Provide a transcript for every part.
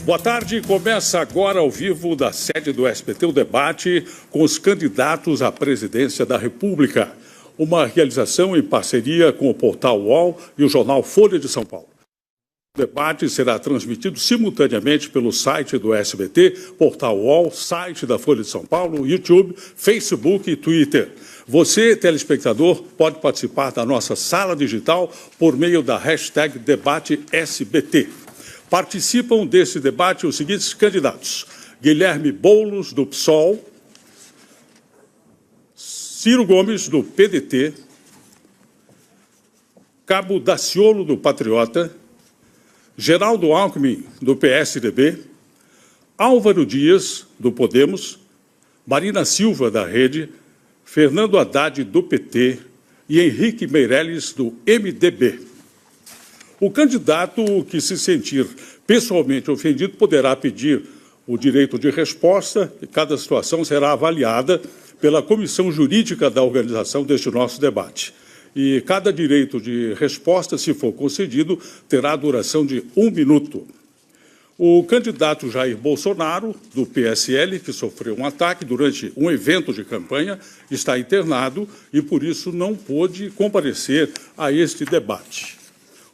Boa tarde, começa agora ao vivo da sede do SBT o debate com os candidatos à presidência da República. Uma realização em parceria com o portal UOL e o jornal Folha de São Paulo. O debate será transmitido simultaneamente pelo site do SBT, portal UOL, site da Folha de São Paulo, YouTube, Facebook e Twitter. Você, telespectador, pode participar da nossa sala digital por meio da hashtag DebateSBT. Participam desse debate os seguintes candidatos: Guilherme Boulos, do PSOL, Ciro Gomes, do PDT, Cabo Daciolo, do Patriota, Geraldo Alckmin, do PSDB, Álvaro Dias, do Podemos, Marina Silva, da Rede, Fernando Haddad, do PT e Henrique Meirelles, do MDB. O candidato que se sentir pessoalmente ofendido poderá pedir o direito de resposta e cada situação será avaliada pela comissão jurídica da organização deste nosso debate. E cada direito de resposta, se for concedido, terá duração de 1 minuto. O candidato Jair Bolsonaro, do PSL, que sofreu um ataque durante um evento de campanha, está internado e, por isso, não pôde comparecer a este debate.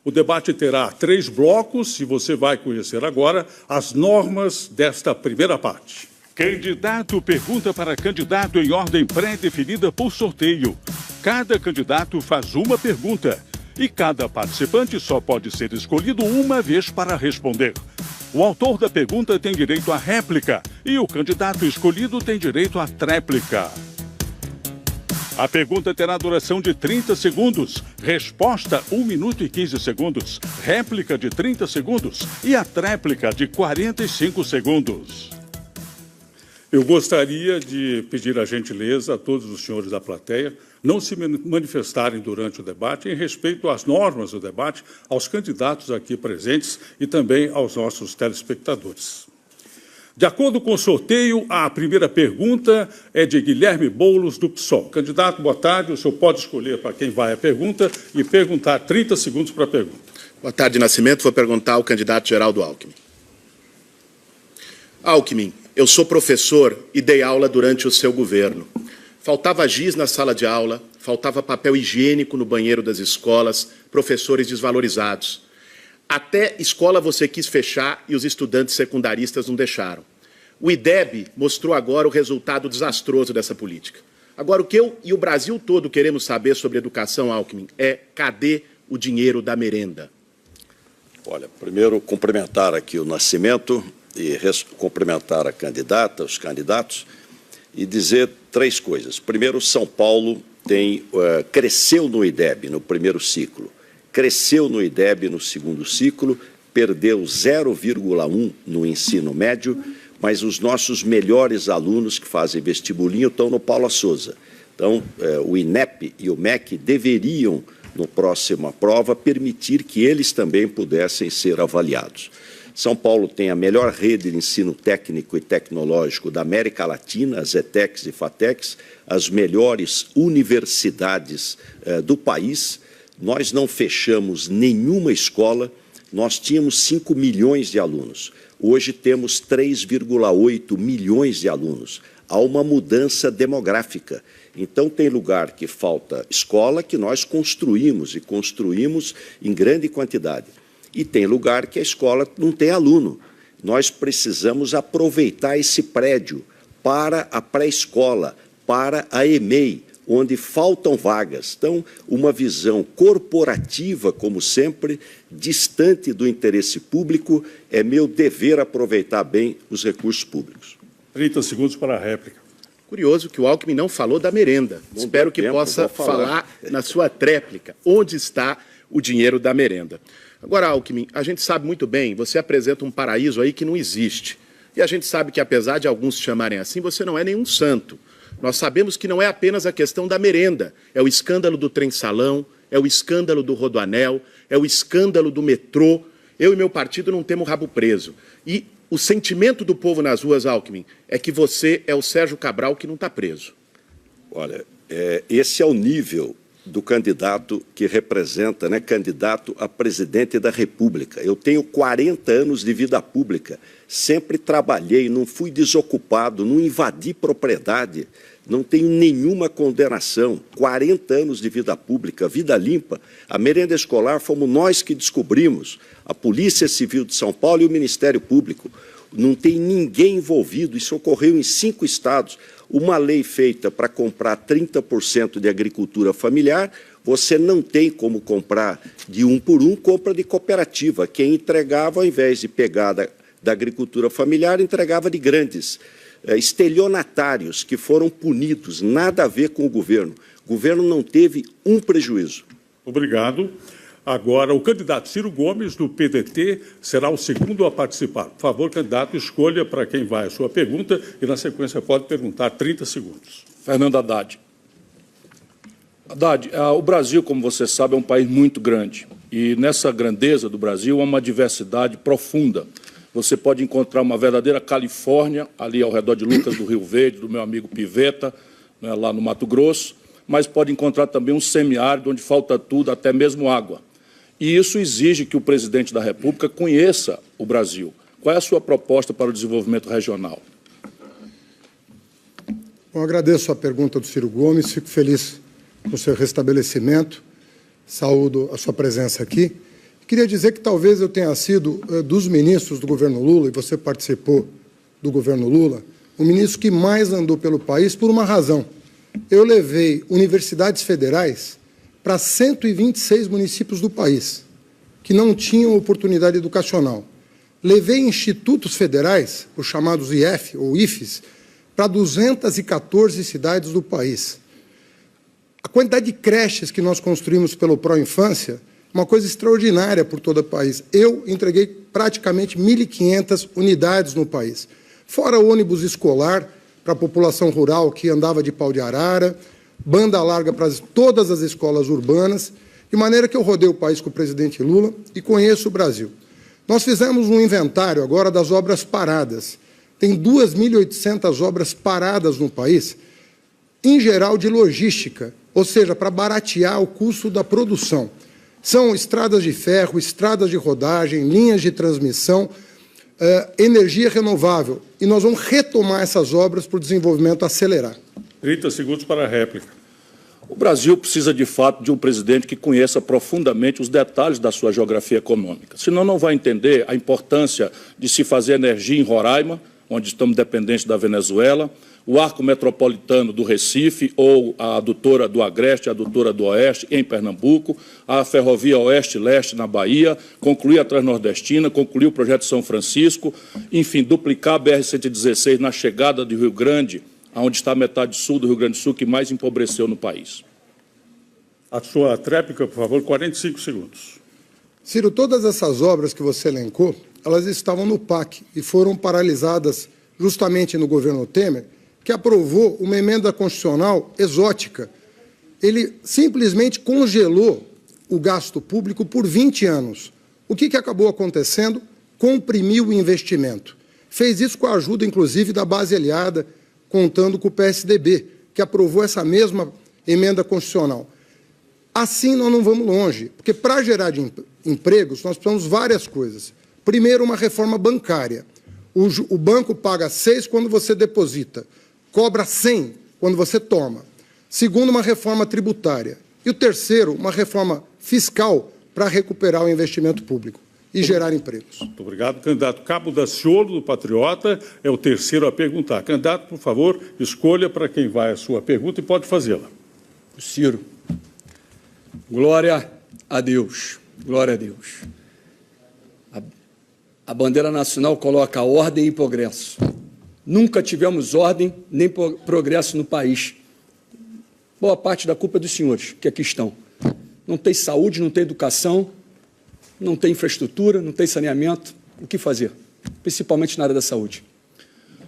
O debate terá 3 blocos e você vai conhecer agora as normas desta primeira parte. Candidato pergunta para candidato em ordem pré-definida por sorteio. Cada candidato faz uma pergunta e cada participante só pode ser escolhido uma vez para responder. O autor da pergunta tem direito à réplica e o candidato escolhido tem direito à tréplica. A pergunta terá duração de 30 segundos, resposta 1 minuto e 15 segundos, réplica de 30 segundos e a tréplica de 45 segundos. Eu gostaria de pedir a gentileza a todos os senhores da plateia não se manifestarem durante o debate em respeito às normas do debate, aos candidatos aqui presentes e também aos nossos telespectadores. De acordo com o sorteio, a primeira pergunta é de Guilherme Boulos, do PSOL. Candidato, boa tarde. O senhor pode escolher para quem vai a pergunta e perguntar 30 segundos para a pergunta. Boa tarde, Nascimento. Vou perguntar ao candidato Geraldo Alckmin. Alckmin, eu sou professor e dei aula durante o seu governo. Faltava giz na sala de aula, faltava papel higiênico no banheiro das escolas, professores desvalorizados. Até escola você quis fechar e os estudantes secundaristas não deixaram. O IDEB mostrou agora o resultado desastroso dessa política. Agora, o que eu e o Brasil todo queremos saber sobre educação, Alckmin, é cadê o dinheiro da merenda? Olha, primeiro cumprimentar aqui o Nascimento e cumprimentar a candidata, os candidatos, e dizer 3 coisas. Primeiro, São Paulo cresceu no IDEB no primeiro ciclo. Cresceu no IDEB no segundo ciclo, perdeu 0,1 no ensino médio, mas os nossos melhores alunos que fazem vestibulinho estão no Paula Souza. Então, o INEP e o MEC deveriam, na próxima prova, permitir que eles também pudessem ser avaliados. São Paulo tem a melhor rede de ensino técnico e tecnológico da América Latina, as ETECs e FATECs, as melhores universidades do país. Nós não fechamos nenhuma escola, nós tínhamos 5 milhões de alunos. Hoje temos 3,8 milhões de alunos. Há uma mudança demográfica. Então, tem lugar que falta escola que nós construímos, e construímos em grande quantidade. E tem lugar que a escola não tem aluno. Nós precisamos aproveitar esse prédio para a pré-escola, para a EMEI, onde faltam vagas. Então, uma visão corporativa, como sempre, distante do interesse público, é meu dever aproveitar bem os recursos públicos. 30 segundos para a réplica. Curioso que o Alckmin não falou da merenda. Espero que possa falar na sua tréplica. Onde está o dinheiro da merenda? Agora, Alckmin, a gente sabe muito bem, você apresenta um paraíso aí que não existe. E a gente sabe que, apesar de alguns te chamarem assim, você não é nenhum santo. Nós sabemos que não é apenas a questão da merenda, é o escândalo do trem-salão, é o escândalo do rodoanel, é o escândalo do metrô. Eu e meu partido não temos rabo preso. E o sentimento do povo nas ruas, Alckmin, é que você é o Sérgio Cabral que não está preso. Olha, esse é o nível do candidato que representa, né, candidato a presidente da República. Eu tenho 40 anos de vida pública, sempre trabalhei, não fui desocupado, não invadi propriedade, não tenho nenhuma condenação, 40 anos de vida pública, vida limpa. A merenda escolar fomos nós que descobrimos, a Polícia Civil de São Paulo e o Ministério Público. Não tem ninguém envolvido, isso ocorreu em 5 estados. Uma lei feita para comprar 30% de agricultura familiar, você não tem como comprar de 1 por 1, compra de cooperativa. Quem entregava, ao invés de pegar da agricultura familiar, entregava de grandes estelionatários que foram punidos, nada a ver com o governo. O governo não teve um prejuízo. Obrigado. Agora, o candidato Ciro Gomes, do PDT, será o segundo a participar. Por favor, candidato, escolha para quem vai a sua pergunta e, na sequência, pode perguntar 30 segundos. Fernando Haddad. Haddad, o Brasil, como você sabe, é um país muito grande. E nessa grandeza do Brasil há uma diversidade profunda. Você pode encontrar uma verdadeira Califórnia, ali ao redor de Lucas do Rio Verde, do meu amigo Piveta, né, lá no Mato Grosso, mas pode encontrar também um semiárido onde falta tudo, até mesmo água. E isso exige que o presidente da República conheça o Brasil. Qual é a sua proposta para o desenvolvimento regional? Bom, agradeço a pergunta do Ciro Gomes, fico feliz com o seu restabelecimento, saúdo a sua presença aqui. Queria dizer que talvez eu tenha sido, dos ministros do governo Lula, e você participou do governo Lula, o ministro que mais andou pelo país por uma razão. Eu levei universidades federais para 126 municípios do país, que não tinham oportunidade educacional. Levei institutos federais, os chamados IF ou IFES, para 214 cidades do país. A quantidade de creches que nós construímos pelo Pró-Infância, uma coisa extraordinária por todo o país. Eu entreguei praticamente 1.500 unidades no país. Fora ônibus escolar para a população rural que andava de pau de arara, banda larga para todas as escolas urbanas, de maneira que eu rodei o país com o presidente Lula e conheço o Brasil. Nós fizemos um inventário agora das obras paradas. Tem 2.800 obras paradas no país, em geral de logística, ou seja, para baratear o custo da produção. São estradas de ferro, estradas de rodagem, linhas de transmissão, energia renovável. E nós vamos retomar essas obras para o desenvolvimento acelerar. 30 segundos para a réplica. O Brasil precisa, de fato, de um presidente que conheça profundamente os detalhes da sua geografia econômica. Senão não vai entender a importância de se fazer energia em Roraima, onde estamos dependentes da Venezuela, o arco metropolitano do Recife, ou a adutora do Agreste, a adutora do Oeste, em Pernambuco, a ferrovia Oeste-Leste na Bahia, concluir a Transnordestina, concluir o projeto São Francisco, enfim, duplicar a BR-116 na chegada de Rio Grande, onde está a metade sul do Rio Grande do Sul, que mais empobreceu no país. A sua tréplica, por favor, 45 segundos. Ciro, todas essas obras que você elencou, elas estavam no PAC e foram paralisadas justamente no governo Temer, que aprovou uma emenda constitucional exótica. Ele simplesmente congelou o gasto público por 20 anos. O que acabou acontecendo? Comprimiu o investimento. Fez isso com a ajuda, inclusive, da base aliada, contando com o PSDB, que aprovou essa mesma emenda constitucional. Assim, nós não vamos longe, porque para gerar empregos, nós precisamos de várias coisas. Primeiro, uma reforma bancária. O banco paga 6 quando você deposita, cobra 100 quando você toma. Segundo, uma reforma tributária. E o terceiro, uma reforma fiscal para recuperar o investimento público e gerar empregos. Muito obrigado. Candidato Cabo Daciolo, do Patriota, é o terceiro a perguntar. Candidato, por favor, escolha para quem vai a sua pergunta e pode fazê-la. Ciro. Glória a Deus. Glória a Deus. A bandeira nacional coloca ordem e progresso. Nunca tivemos ordem nem progresso no país. Boa parte da culpa é dos senhores que aqui estão. Não tem saúde, não tem educação, não tem infraestrutura, não tem saneamento. O que fazer? Principalmente na área da saúde.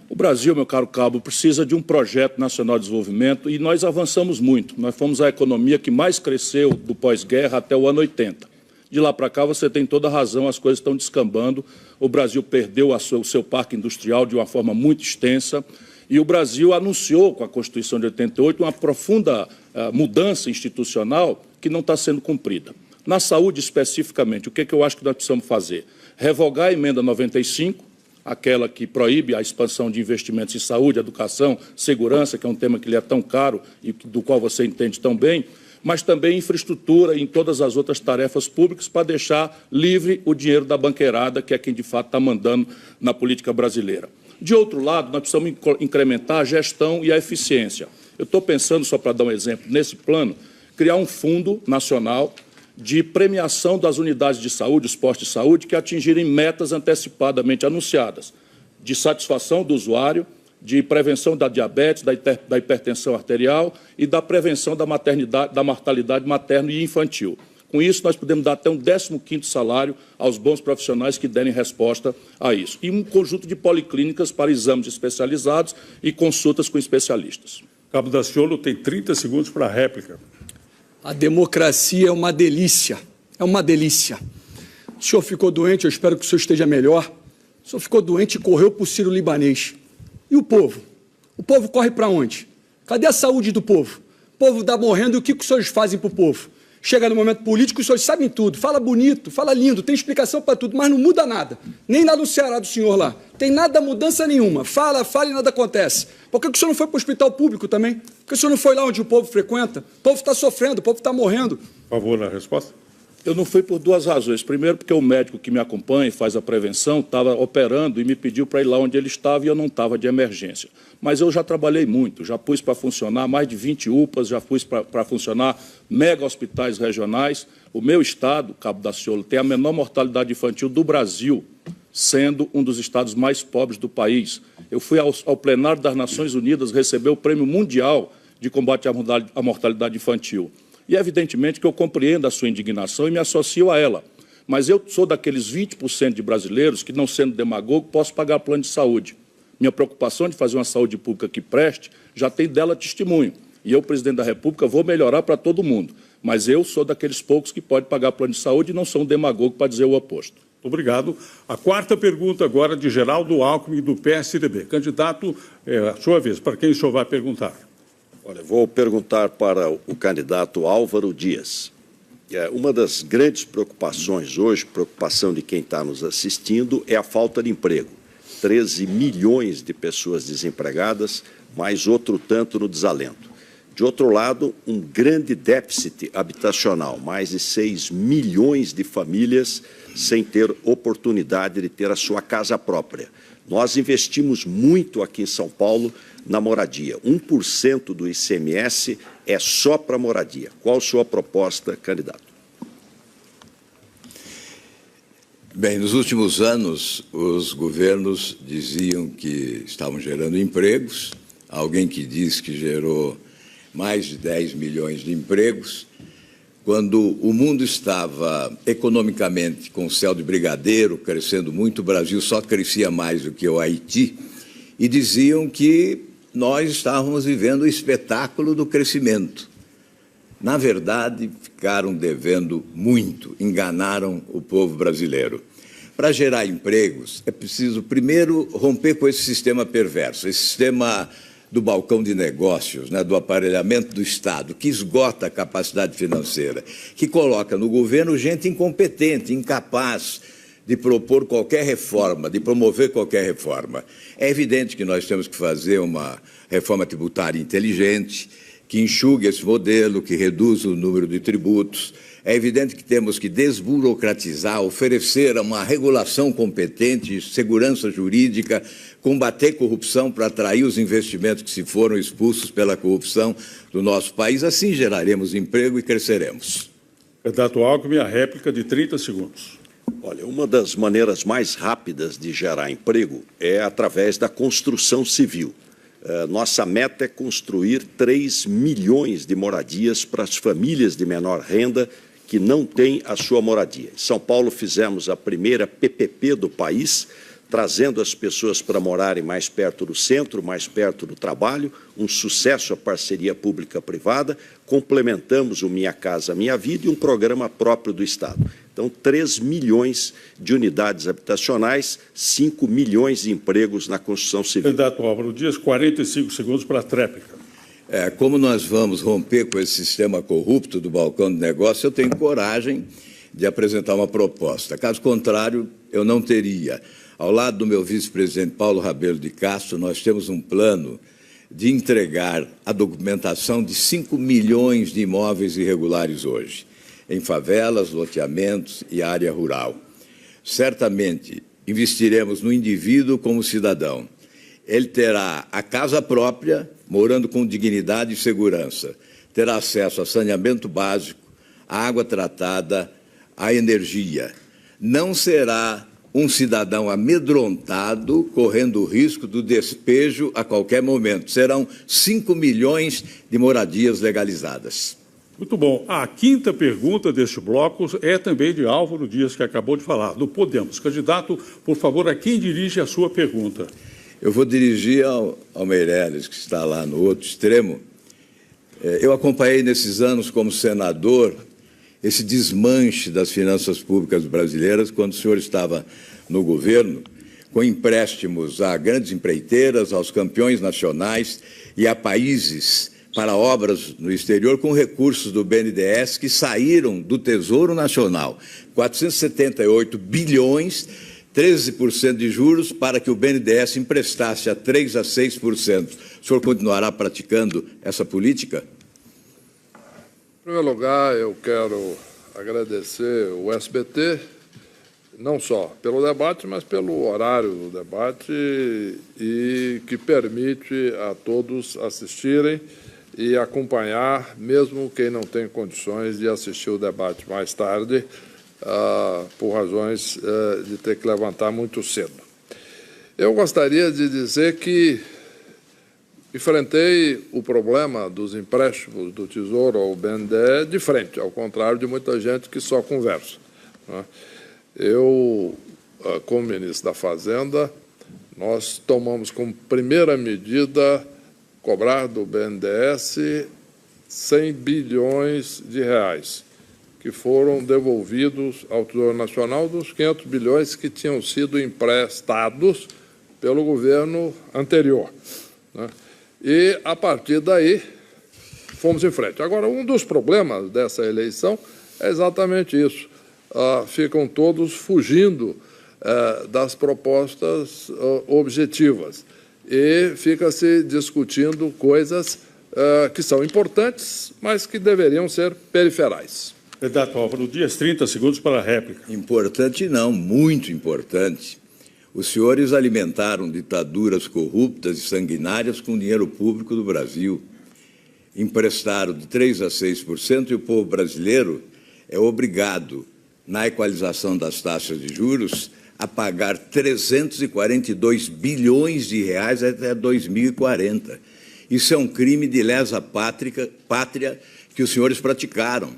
O Brasil, meu caro Cabo, precisa de um projeto nacional de desenvolvimento e nós avançamos muito. Nós fomos a economia que mais cresceu do pós-guerra até o ano 80. De lá para cá, você tem toda a razão, as coisas estão descambando. O Brasil perdeu o seu parque industrial de uma forma muito extensa E o Brasil anunciou, com a Constituição de 88, uma profunda mudança institucional que não está sendo cumprida. Na saúde, especificamente, o que eu acho que nós precisamos fazer? Revogar a emenda 95, aquela que proíbe a expansão de investimentos em saúde, educação, segurança, que é um tema que lhe é tão caro e do qual você entende tão bem, mas também infraestrutura e em todas as outras tarefas públicas para deixar livre o dinheiro da banqueirada, que é quem de fato está mandando na política brasileira. De outro lado, nós precisamos incrementar a gestão e a eficiência. Eu estou pensando, só para dar um exemplo, nesse plano, criar um fundo nacional de premiação das unidades de saúde, os postos de saúde, que atingirem metas antecipadamente anunciadas, de satisfação do usuário, de prevenção da diabetes, da hipertensão arterial e da prevenção da mortalidade materna e infantil. Com isso, nós podemos dar até um 15º salário aos bons profissionais que derem resposta a isso. E um conjunto de policlínicas para exames especializados e consultas com especialistas. Cabo Daciolo tem 30 segundos para a réplica. A democracia é uma delícia, é uma delícia. O senhor ficou doente, eu espero que o senhor esteja melhor. O senhor ficou doente e correu para o Sírio-Libanês. E o povo? O povo corre para onde? Cadê a saúde do povo? O povo está morrendo e o que os senhores fazem para o povo? Chega no momento político, os senhores sabem tudo, fala bonito, fala lindo, tem explicação para tudo, mas não muda nada. Nem lá no Ceará do senhor lá. Tem nada, mudança nenhuma. Fala e nada acontece. Por que o senhor não foi para o hospital público também? Por que o senhor não foi lá onde o povo frequenta? O povo está sofrendo, o povo está morrendo. Por favor, a resposta. Eu não fui por duas razões. Primeiro, porque o médico que me acompanha e faz a prevenção estava operando e me pediu para ir lá onde ele estava e eu não estava de emergência. Mas eu já trabalhei muito, já pus para funcionar mais de 20 UPAs, já pus para funcionar mega hospitais regionais. O meu estado, Cabo Daciolo, tem a menor mortalidade infantil do Brasil, sendo um dos estados mais pobres do país. Eu fui ao plenário das Nações Unidas receber o Prêmio Mundial de Combate à Mortalidade Infantil. E, evidentemente, que eu compreendo a sua indignação e me associo a ela. Mas eu sou daqueles 20% de brasileiros que, não sendo demagogo, posso pagar plano de saúde. Minha preocupação de fazer uma saúde pública que preste já tem dela testemunho. E eu, presidente da República, vou melhorar para todo mundo. Mas eu sou daqueles poucos que pode pagar plano de saúde e não sou um demagogo para dizer o oposto. Obrigado. A quarta pergunta agora de Geraldo Alckmin, do PSDB. Candidato, a sua vez, para quem o senhor vai perguntar? Olha, vou perguntar para o candidato Álvaro Dias. Uma das grandes preocupações hoje, preocupação de quem está nos assistindo, é a falta de emprego. 13 milhões de pessoas desempregadas, mais outro tanto no desalento. De outro lado, um grande déficit habitacional, mais de 6 milhões de famílias sem ter oportunidade de ter a sua casa própria. Nós investimos muito aqui em São Paulo na moradia. 1% do ICMS é só para moradia. Qual a sua proposta, candidato? Bem, nos últimos anos, os governos diziam que estavam gerando empregos. Alguém que diz que gerou mais de 10 milhões de empregos. Quando o mundo estava economicamente com o céu de brigadeiro, crescendo muito, o Brasil só crescia mais do que o Haiti, e diziam que nós estávamos vivendo o espetáculo do crescimento. Na verdade, ficaram devendo muito, enganaram o povo brasileiro. Para gerar empregos, é preciso, primeiro, romper com esse sistema perverso, esse sistema do balcão de negócios, né, do aparelhamento do Estado, que esgota a capacidade financeira, que coloca no governo gente incompetente, incapaz de propor qualquer reforma, de promover qualquer reforma. É evidente que nós temos que fazer uma reforma tributária inteligente, que enxugue esse modelo, que reduza o número de tributos. É evidente que temos que desburocratizar, oferecer uma regulação competente, segurança jurídica, combater corrupção para atrair os investimentos que se foram expulsos pela corrupção do nosso país. Assim geraremos emprego e cresceremos. Candidato Alckmin, a réplica de 30 segundos. Olha, uma das maneiras mais rápidas de gerar emprego é através da construção civil. Nossa meta é construir 3 milhões de moradias para as famílias de menor renda que não têm a sua moradia. Em São Paulo fizemos a primeira PPP do país, trazendo as pessoas para morarem mais perto do centro, mais perto do trabalho, um sucesso a parceria pública-privada, complementamos o Minha Casa Minha Vida e um programa próprio do Estado. Então, 3 milhões de unidades habitacionais, 5 milhões de empregos na construção civil. Candidato Álvaro Dias, 45 segundos para a tréplica. Como nós vamos romper com esse sistema corrupto do balcão de negócio, eu tenho coragem de apresentar uma proposta. Caso contrário, eu não teria. Ao lado do meu vice-presidente Paulo Rabelo de Castro, nós temos um plano de entregar a documentação de 5 milhões de imóveis irregulares hoje, em favelas, loteamentos e área rural. Certamente, investiremos no indivíduo como cidadão. Ele terá a casa própria, morando com dignidade e segurança. Terá acesso a saneamento básico, a água tratada, a energia. Não será um cidadão amedrontado, correndo o risco do despejo a qualquer momento. Serão 5 milhões de moradias legalizadas. Muito bom. A quinta pergunta deste bloco é também de Álvaro Dias, que acabou de falar, do Podemos. Candidato, por favor, a quem dirige a sua pergunta? Eu vou dirigir ao Meirelles, que está lá no outro extremo. Eu acompanhei nesses anos como senador esse desmanche das finanças públicas brasileiras quando o senhor estava no governo, com empréstimos a grandes empreiteiras, aos campeões nacionais e a países para obras no exterior com recursos do BNDES que saíram do Tesouro Nacional. 478 bilhões, 13% de juros para que o BNDES emprestasse a 3% a 6%. O senhor continuará praticando essa política? Em primeiro lugar, eu quero agradecer o SBT, não só pelo debate, mas pelo horário do debate e que permite a todos assistirem e acompanhar, mesmo quem não tem condições de assistir o debate mais tarde, por razões de ter que levantar muito cedo. Eu gostaria de dizer que enfrentei o problema dos empréstimos do Tesouro ao BNDES de frente, ao contrário de muita gente que só conversa. Eu, como ministro da Fazenda, nós tomamos como primeira medida cobrar do BNDES 100 bilhões de reais, que foram devolvidos ao Tesouro Nacional dos 500 bilhões que tinham sido emprestados pelo governo anterior. E, a partir daí, fomos em frente. Agora, um dos problemas dessa eleição é exatamente isso. Ficam todos fugindo das propostas objetivas e fica-se discutindo coisas que são importantes, mas que deveriam ser periferais. Candidato Álvaro Dias, 30 segundos para a réplica. Importante não, muito importante. Os senhores alimentaram ditaduras corruptas e sanguinárias com dinheiro público do Brasil. Emprestaram de 3% a 6% e o povo brasileiro é obrigado, na equalização das taxas de juros, a pagar 342 bilhões de reais até 2040. Isso é um crime de lesa pátria que os senhores praticaram.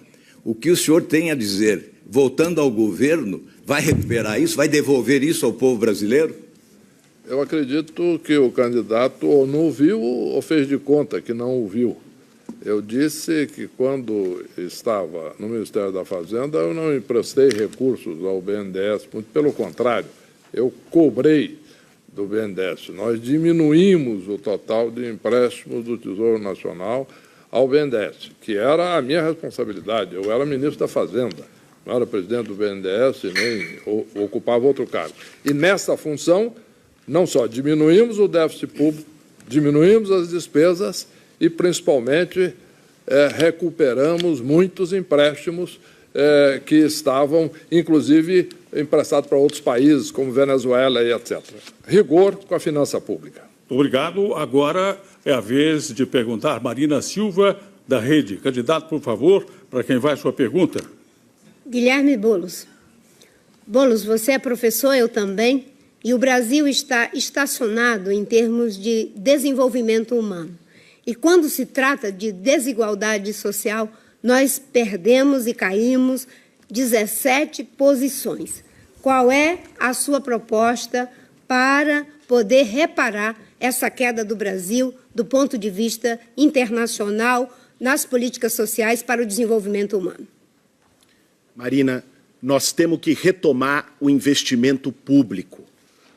O que o senhor tem a dizer, voltando ao governo, vai recuperar isso, vai devolver isso ao povo brasileiro? Eu acredito que o candidato ou não ouviu ou fez de conta que não ouviu. Eu disse que, quando estava no Ministério da Fazenda, eu não emprestei recursos ao BNDES, muito pelo contrário, eu cobrei do BNDES. Nós diminuímos o total de empréstimos do Tesouro Nacional ao BNDES, que era a minha responsabilidade. Eu era ministro da Fazenda, não era presidente do BNDES e nem ocupava outro cargo. E, nessa função, não só diminuímos o déficit público, diminuímos as despesas e, principalmente, recuperamos muitos empréstimos que estavam, inclusive, emprestados para outros países, como Venezuela e etc. Rigor com a finança pública. Obrigado. Agora é a vez de perguntar Marina Silva, da Rede. Candidato, por favor, para quem vai a sua pergunta. Guilherme Boulos. Boulos, você é professor, eu também, e o Brasil está estacionado em termos de desenvolvimento humano. E quando se trata de desigualdade social, nós perdemos e caímos 17 posições. Qual é a sua proposta para poder reparar essa queda do Brasil do ponto de vista internacional nas políticas sociais para o desenvolvimento humano? Marina, nós temos que retomar o investimento público.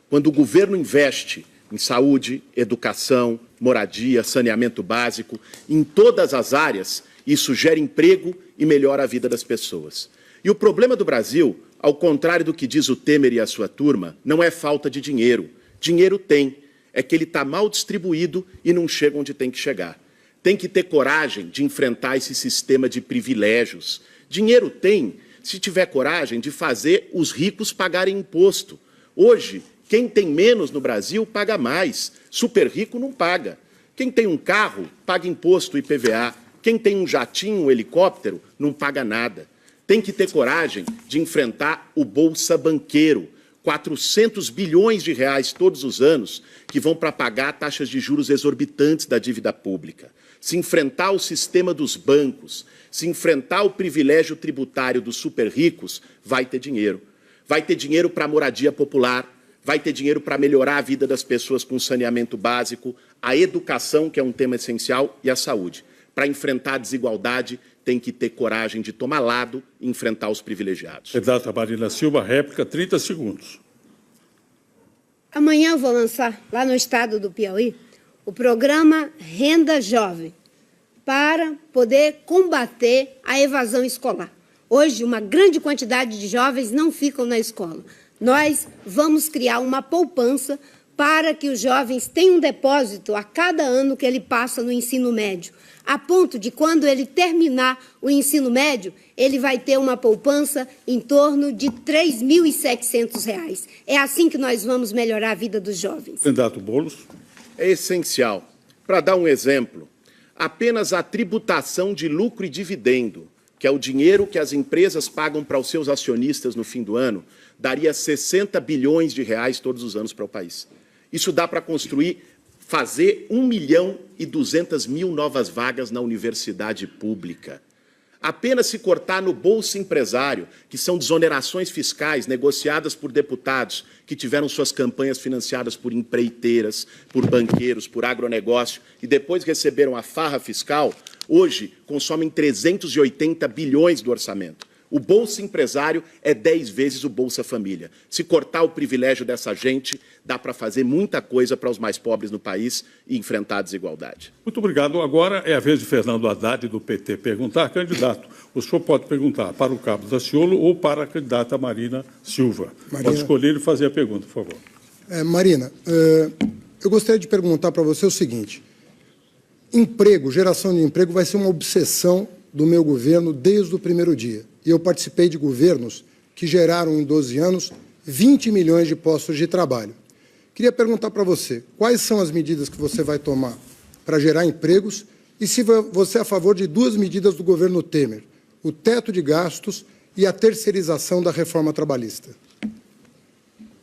Quando o governo investe em saúde, educação, moradia, saneamento básico, em todas as áreas, isso gera emprego e melhora a vida das pessoas. E o problema do Brasil, ao contrário do que diz o Temer e a sua turma, não é falta de dinheiro. Dinheiro tem, é que ele está mal distribuído e não chega onde tem que chegar. Tem que ter coragem de enfrentar esse sistema de privilégios. Dinheiro tem, se tiver coragem de fazer os ricos pagarem imposto. Hoje, quem tem menos no Brasil paga mais. Super rico não paga. Quem tem um carro paga imposto e IPVA. Quem tem um jatinho, um helicóptero, não paga nada. Tem que ter coragem de enfrentar o Bolsa Banqueiro. 400 bilhões de reais todos os anos que vão para pagar taxas de juros exorbitantes da dívida pública. Se enfrentar o sistema dos bancos, se enfrentar o privilégio tributário dos super ricos, vai ter dinheiro. Vai ter dinheiro para a moradia popular, vai ter dinheiro para melhorar a vida das pessoas com saneamento básico, a educação, que é um tema essencial, e a saúde. Para enfrentar a desigualdade, tem que ter coragem de tomar lado e enfrentar os privilegiados. Candidata Marina Silva, réplica, 30 segundos. Amanhã eu vou lançar, lá no estado do Piauí, o programa Renda Jovem, para poder combater a evasão escolar. Hoje, uma grande quantidade de jovens não ficam na escola. Nós vamos criar uma poupança para que os jovens tenham um depósito a cada ano que ele passa no ensino médio, a ponto de, quando ele terminar o ensino médio, ele vai ter uma poupança em torno de R$ 3.700. É assim que nós vamos melhorar a vida dos jovens. Candidato Boulos. É essencial. Para dar um exemplo, apenas a tributação de lucro e dividendo, que é o dinheiro que as empresas pagam para os seus acionistas no fim do ano, daria 60 bilhões de reais todos os anos para o país. Isso dá para fazer 1.200.000 novas vagas na universidade pública. Apenas se cortar no Bolsa Empresário, que são desonerações fiscais negociadas por deputados que tiveram suas campanhas financiadas por empreiteiras, por banqueiros, por agronegócio e depois receberam a farra fiscal, hoje consomem 380 bilhões do orçamento. O Bolsa Empresário é 10 vezes o Bolsa Família. Se cortar o privilégio dessa gente, dá para fazer muita coisa para os mais pobres no país e enfrentar a desigualdade. Muito obrigado. Agora é a vez de Fernando Haddad, do PT, perguntar. Candidato, o senhor pode perguntar para o Cabo Daciolo ou para a candidata Marina Silva. Pode escolher e fazer a pergunta, por favor. Marina, eu gostaria de perguntar para você o seguinte. Emprego, geração de emprego vai ser uma obsessão do meu governo desde o primeiro dia. E eu participei de governos que geraram, em 12 anos, 20 milhões de postos de trabalho. Queria perguntar para você, quais são as medidas que você vai tomar para gerar empregos e se você é a favor de duas medidas do governo Temer, o teto de gastos e a terceirização da reforma trabalhista.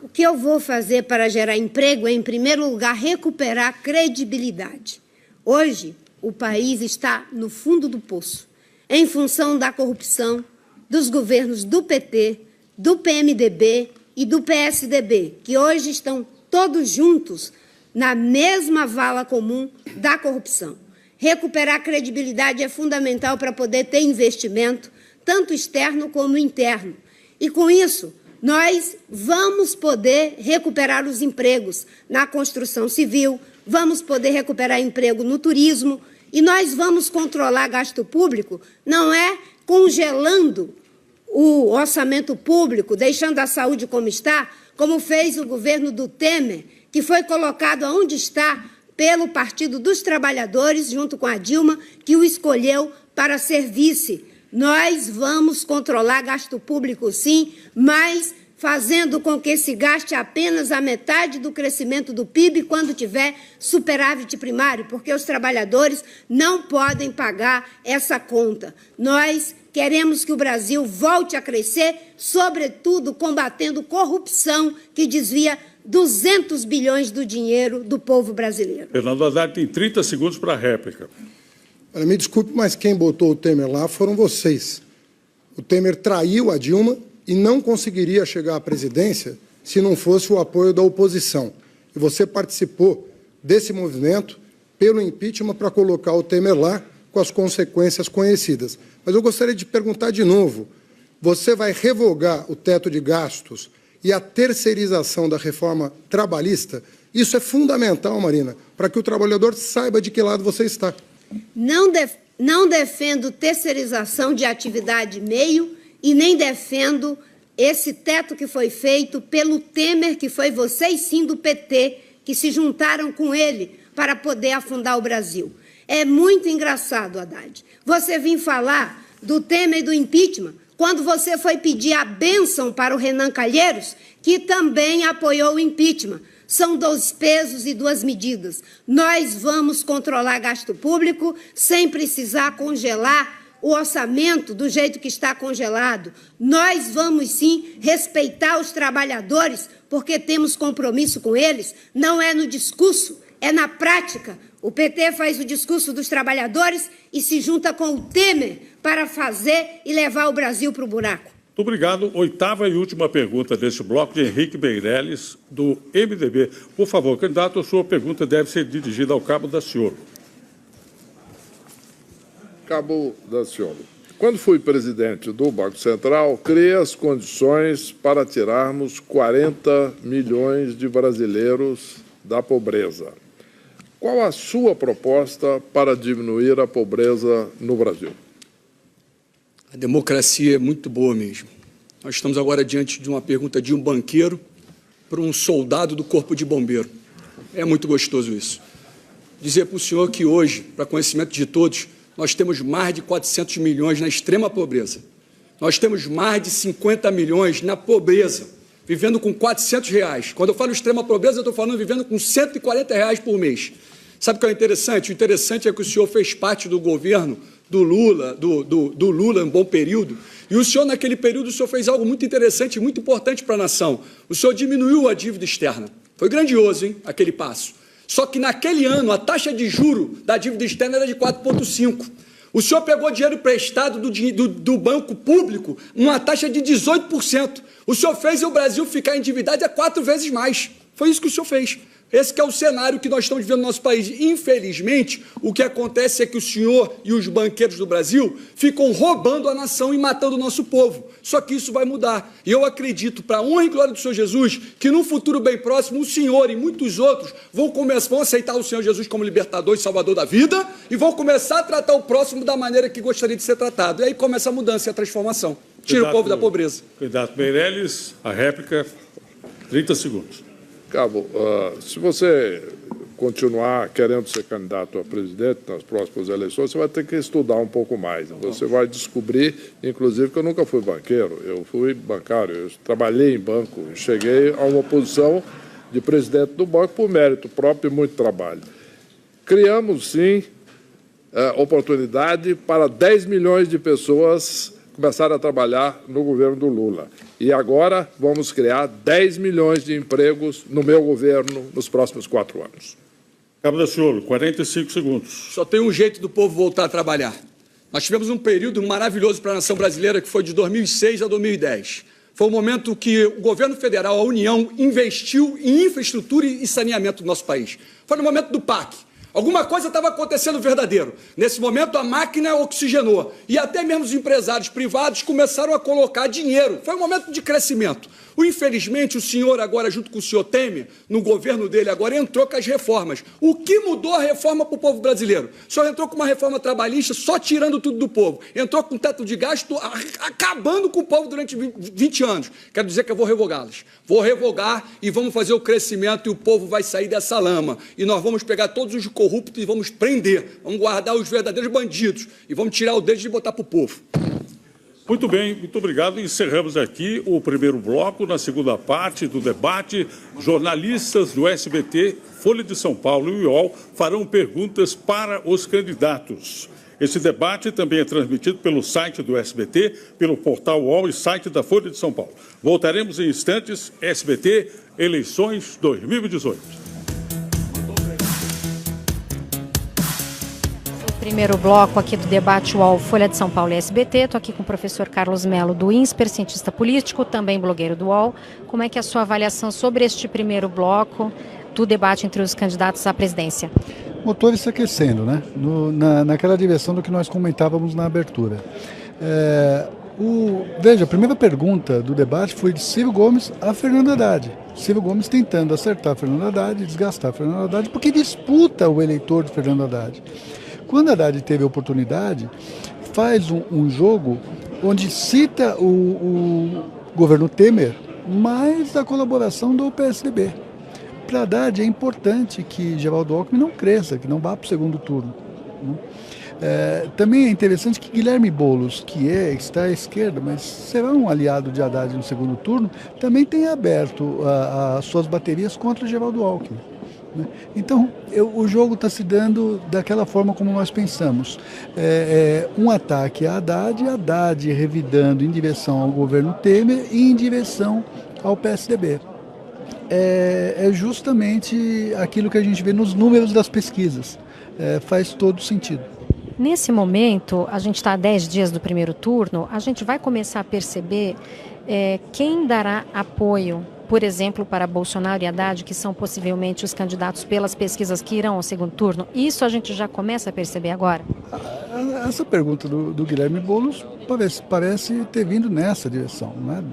O que eu vou fazer para gerar emprego é, em primeiro lugar, recuperar a credibilidade. Hoje, o país está no fundo do poço, em função da corrupção, dos governos do PT, do PMDB e do PSDB, que hoje estão todos juntos na mesma vala comum da corrupção. Recuperar a credibilidade é fundamental para poder ter investimento, tanto externo como interno. E, com isso, nós vamos poder recuperar os empregos na construção civil, vamos poder recuperar emprego no turismo e nós vamos controlar gasto público, não é congelando o orçamento público, deixando a saúde como está, como fez o governo do Temer, que foi colocado onde está pelo Partido dos Trabalhadores, junto com a Dilma, que o escolheu para ser vice. Nós vamos controlar gasto público, sim, mas fazendo com que se gaste apenas a metade do crescimento do PIB quando tiver superávit primário, porque os trabalhadores não podem pagar essa conta. Nós queremos que o Brasil volte a crescer, sobretudo combatendo corrupção que desvia 200 bilhões do dinheiro do povo brasileiro. Fernando Haddad tem 30 segundos para a réplica. Olha, me desculpe, mas quem botou o Temer lá foram vocês. O Temer traiu a Dilma e não conseguiria chegar à presidência se não fosse o apoio da oposição. E você participou desse movimento pelo impeachment para colocar o Temer lá com as consequências conhecidas. Mas eu gostaria de perguntar de novo, você vai revogar o teto de gastos e a terceirização da reforma trabalhista? Isso é fundamental, Marina, para que o trabalhador saiba de que lado você está. Não defendo terceirização de atividade meio e nem defendo esse teto que foi feito pelo Temer, que foi vocês sim do PT, que se juntaram com ele para poder afundar o Brasil. É muito engraçado, Haddad. Você vir falar do Temer e do impeachment quando você foi pedir a bênção para o Renan Calheiros, que também apoiou o impeachment. São 2 pesos e 2 medidas. Nós vamos controlar gasto público sem precisar congelar o orçamento do jeito que está congelado. Nós vamos, sim, respeitar os trabalhadores, porque temos compromisso com eles. Não é no discurso, é na prática. O PT faz o discurso dos trabalhadores e se junta com o Temer para fazer e levar o Brasil para o buraco. Muito obrigado. 8ª e última pergunta deste bloco, de Henrique Meirelles, do MDB. Por favor, candidato, a sua pergunta deve ser dirigida ao Cabo Daciolo. Cabo Daciolo. Quando fui presidente do Banco Central, criei as condições para tirarmos 40 milhões de brasileiros da pobreza. Qual a sua proposta para diminuir a pobreza no Brasil? A democracia é muito boa mesmo. Nós estamos agora diante de uma pergunta de um banqueiro para um soldado do Corpo de Bombeiro. É muito gostoso isso. Dizer para o senhor que hoje, para conhecimento de todos, nós temos mais de 400 milhões na extrema pobreza. Nós temos mais de 50 milhões na pobreza, vivendo com R$400. Quando eu falo extrema pobreza, eu estou falando vivendo com R$140 por mês. Sabe o que é interessante? O interessante é que o senhor fez parte do governo do Lula, do Lula em um bom período, e o senhor, naquele período, o senhor fez algo muito interessante, muito importante para a nação. O senhor diminuiu a dívida externa. Foi grandioso, hein, aquele passo. Só que naquele ano, a taxa de juro da dívida externa era de 4,5%. O senhor pegou dinheiro emprestado do banco público, uma taxa de 18%. O senhor fez o Brasil ficar endividado a 4 vezes mais. Foi isso que o senhor fez. Esse que é o cenário que nós estamos vivendo no nosso país. Infelizmente, o que acontece é que o senhor e os banqueiros do Brasil ficam roubando a nação e matando o nosso povo. Só que isso vai mudar. E eu acredito, para a honra e glória do Senhor Jesus, que no futuro bem próximo, o senhor e muitos outros vão aceitar o Senhor Jesus como libertador e salvador da vida e vão começar a tratar o próximo da maneira que gostaria de ser tratado. E aí começa a mudança e a transformação. Tira o povo da pobreza. Candidato Meirelles, a réplica, 30 segundos. Cabo, se você continuar querendo ser candidato a presidente nas próximas eleições, você vai ter que estudar um pouco mais. Você vai descobrir, inclusive, que eu nunca fui banqueiro, eu fui bancário, eu trabalhei em banco, cheguei a uma posição de presidente do banco por mérito próprio e muito trabalho. Criamos, sim, oportunidade para 10 milhões de pessoas começaram a trabalhar no governo do Lula. E agora vamos criar 10 milhões de empregos no meu governo nos próximos 4 anos. Cabo Daciolo, 45 segundos. Só tem um jeito do povo voltar a trabalhar. Nós tivemos um período maravilhoso para a nação brasileira que foi de 2006 a 2010. Foi o momento que o governo federal, a União, investiu em infraestrutura e saneamento do nosso país. Foi no momento do PAC. Alguma coisa estava acontecendo verdadeiro. Nesse momento, a máquina oxigenou. E até mesmo os empresários privados começaram a colocar dinheiro. Foi um momento de crescimento. Infelizmente, o senhor agora, junto com o senhor Temer, no governo dele agora, entrou com as reformas. O que mudou a reforma para o povo brasileiro? O senhor entrou com uma reforma trabalhista, só tirando tudo do povo. Entrou com teto de gasto, acabando com o povo durante 20 anos. Quero dizer que eu vou revogá-las. Vou revogar e vamos fazer o crescimento e o povo vai sair dessa lama. E nós vamos pegar todos os corruptos e vamos prender. Vamos guardar os verdadeiros bandidos e vamos tirar o deles e botar para o povo. Muito bem, muito obrigado. Encerramos aqui o primeiro bloco. Na segunda parte do debate, jornalistas do SBT, Folha de São Paulo e UOL farão perguntas para os candidatos. Esse debate também é transmitido pelo site do SBT, pelo portal UOL e site da Folha de São Paulo. Voltaremos em instantes. SBT, eleições 2018. Primeiro bloco aqui do debate UOL, Folha de São Paulo e SBT. Estou aqui com o professor Carlos Melo, do INSPER, cientista político, também blogueiro do UOL. Como é que é a sua avaliação sobre este primeiro bloco do debate entre os candidatos à presidência? O motor está aquecendo, né? Naquela direção do que nós comentávamos na abertura. Veja, a primeira pergunta do debate foi de Ciro Gomes a Fernando Haddad. Ciro Gomes tentando acertar Fernando Haddad, desgastar Fernando Haddad, porque disputa o eleitor de Fernando Haddad. Quando Haddad teve a oportunidade, faz um jogo onde cita o governo Temer, mais a colaboração do PSDB. Para Haddad é importante que Geraldo Alckmin não cresça, que não vá para o segundo turno. Também é interessante que Guilherme Boulos, que está à esquerda, mas será um aliado de Haddad no segundo turno, também tem aberto as suas baterias contra Geraldo Alckmin. Então, o jogo está se dando daquela forma como nós pensamos. Um ataque a Haddad revidando em direção ao governo Temer e em direção ao PSDB. É justamente aquilo que a gente vê nos números das pesquisas. Faz todo sentido. Nesse momento, a gente está a 10 dias do primeiro turno, a gente vai começar a perceber quem dará apoio, por exemplo, para Bolsonaro e Haddad, que são possivelmente os candidatos pelas pesquisas que irão ao segundo turno. Isso a gente já começa a perceber agora? Essa pergunta do Guilherme Boulos parece ter vindo nessa direção, né?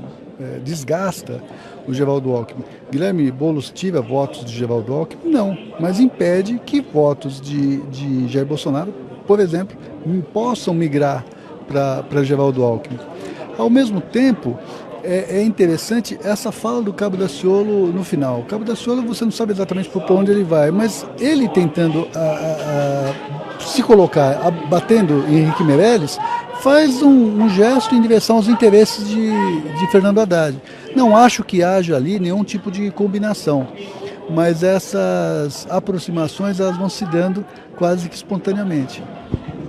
Desgasta o Geraldo Alckmin. Guilherme Boulos tira votos de Geraldo Alckmin? Não, mas impede que votos de Jair Bolsonaro, por exemplo, possam migrar para Geraldo Alckmin. Ao mesmo tempo, é interessante essa fala do Cabo Daciolo no final. O Cabo Daciolo, você não sabe exatamente por onde ele vai, mas ele tentando se colocar, batendo em Henrique Meirelles, faz um gesto em direção aos interesses de Fernando Haddad. Não acho que haja ali nenhum tipo de combinação, mas essas aproximações elas vão se dando quase que espontaneamente.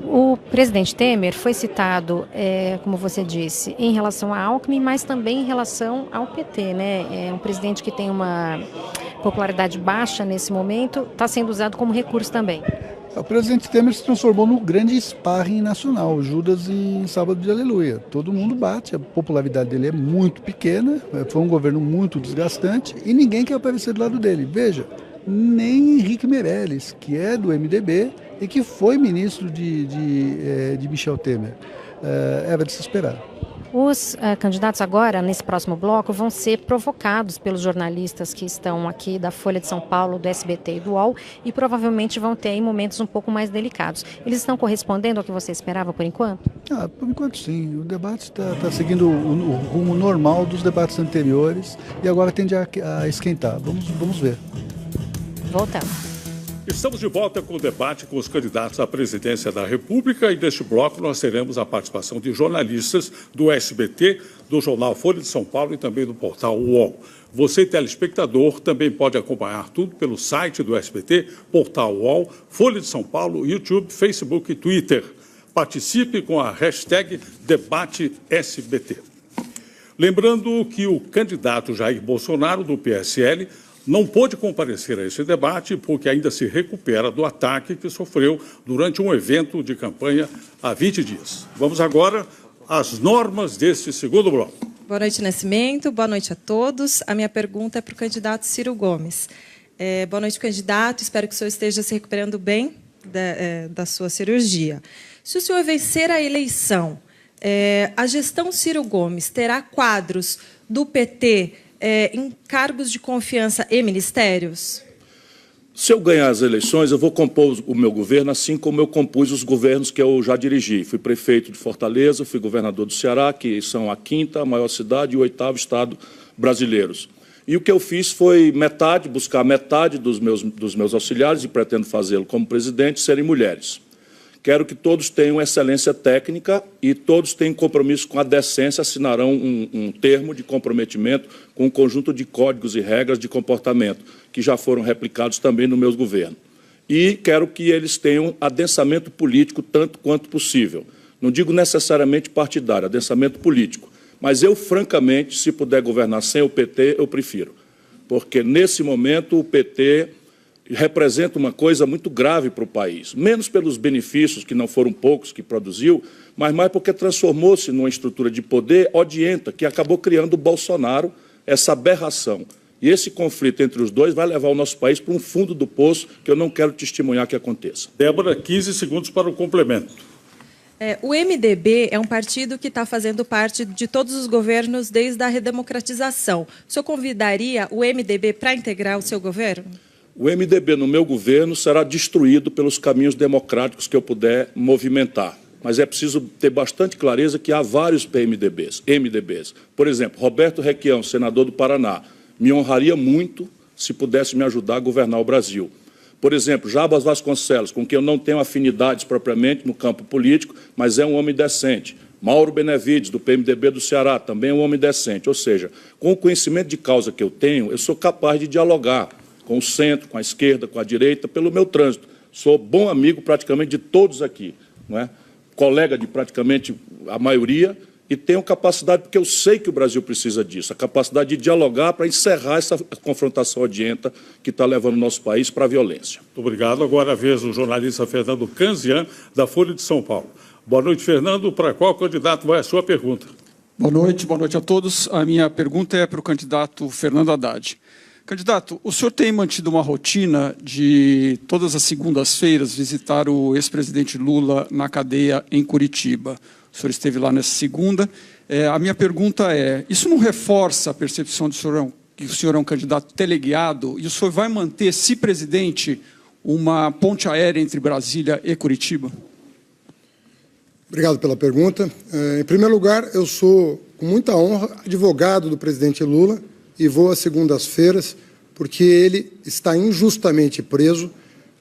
O presidente Temer foi citado, como você disse, em relação a Alckmin, mas também em relação ao PT, né? É um presidente que tem uma popularidade baixa nesse momento, está sendo usado como recurso também. O presidente Temer se transformou no grande sparring nacional, Judas em Sábado de Aleluia. Todo mundo bate, a popularidade dele é muito pequena, foi um governo muito desgastante e ninguém quer aparecer do lado dele. Veja, nem Henrique Meirelles, que é do MDB e que foi ministro de Michel Temer. Era de se esperar. Os candidatos agora, nesse próximo bloco, vão ser provocados pelos jornalistas que estão aqui da Folha de São Paulo, do SBT e do UOL, e provavelmente vão ter aí momentos um pouco mais delicados. Eles estão correspondendo ao que você esperava por enquanto? Por enquanto sim. O debate está seguindo o rumo normal dos debates anteriores e agora tende a esquentar. Vamos ver. Voltamos. Estamos de volta com o debate com os candidatos à presidência da República e neste bloco nós teremos a participação de jornalistas do SBT, do jornal Folha de São Paulo e também do portal UOL. Você, telespectador, também pode acompanhar tudo pelo site do SBT, portal UOL, Folha de São Paulo, YouTube, Facebook e Twitter. Participe com a hashtag DebateSBT. Lembrando que o candidato Jair Bolsonaro, do PSL, não pôde comparecer a esse debate porque ainda se recupera do ataque que sofreu durante um evento de campanha há 20 dias. Vamos agora às normas deste segundo bloco. Boa noite, Nascimento. Boa noite a todos. A minha pergunta é para o candidato Ciro Gomes. Boa noite, candidato. Espero que o senhor esteja se recuperando bem da sua cirurgia. Se o senhor vencer a eleição, a gestão Ciro Gomes terá quadros do PT em cargos de confiança e ministérios? Se eu ganhar as eleições, eu vou compor o meu governo assim como eu compus os governos que eu já dirigi. Fui prefeito de Fortaleza, fui governador do Ceará, que são a 5ª maior cidade e o 8º estado brasileiros. E o que eu fiz foi buscar metade dos meus auxiliares, e pretendo fazê-lo como presidente, serem mulheres. Quero que todos tenham excelência técnica e todos tenham compromisso com a decência, assinarão um termo de comprometimento com um conjunto de códigos e regras de comportamento, que já foram replicados também no meu governo. E quero que eles tenham adensamento político tanto quanto possível. Não digo necessariamente partidário, adensamento político. Mas eu, francamente, se puder governar sem o PT, eu prefiro. Porque, nesse momento, o PT representa uma coisa muito grave para o país, menos pelos benefícios, que não foram poucos, que produziu, mas mais porque transformou-se numa estrutura de poder odienta, que acabou criando o Bolsonaro, essa aberração. E esse conflito entre os dois vai levar o nosso país para um fundo do poço que eu não quero testemunhar que aconteça. Débora, 15 segundos para o complemento. O MDB é um partido que está fazendo parte de todos os governos desde a redemocratização. O senhor convidaria o MDB para integrar o seu governo? O MDB no meu governo será destruído pelos caminhos democráticos que eu puder movimentar. Mas é preciso ter bastante clareza que há vários MDBs. Por exemplo, Roberto Requião, senador do Paraná, me honraria muito se pudesse me ajudar a governar o Brasil. Por exemplo, Jarbas Vasconcelos, com quem eu não tenho afinidades propriamente no campo político, mas é um homem decente. Mauro Benevides, do PMDB do Ceará, também é um homem decente. Ou seja, com o conhecimento de causa que eu tenho, eu sou capaz de dialogar com o centro, com a esquerda, com a direita, pelo meu trânsito. Sou bom amigo praticamente de todos aqui, não é? Colega de praticamente a maioria, e tenho capacidade, porque eu sei que o Brasil precisa disso, a capacidade de dialogar para encerrar essa confrontação odienta que está levando o nosso país para a violência. Muito obrigado. Agora a vez do jornalista Fernando Canzian, da Folha de São Paulo. Boa noite, Fernando. Para qual candidato vai a sua pergunta? Boa noite a todos. A minha pergunta é para o candidato Fernando Haddad. Candidato, o senhor tem mantido uma rotina de todas as segundas-feiras visitar o ex-presidente Lula na cadeia em Curitiba. O senhor esteve lá nessa segunda. A minha pergunta é, isso não reforça a percepção de que o senhor é um candidato teleguiado e o senhor vai manter, se presidente, uma ponte aérea entre Brasília e Curitiba? Obrigado pela pergunta. Em primeiro lugar, eu sou, com muita honra, advogado do presidente Lula e vou às segundas-feiras porque ele está injustamente preso.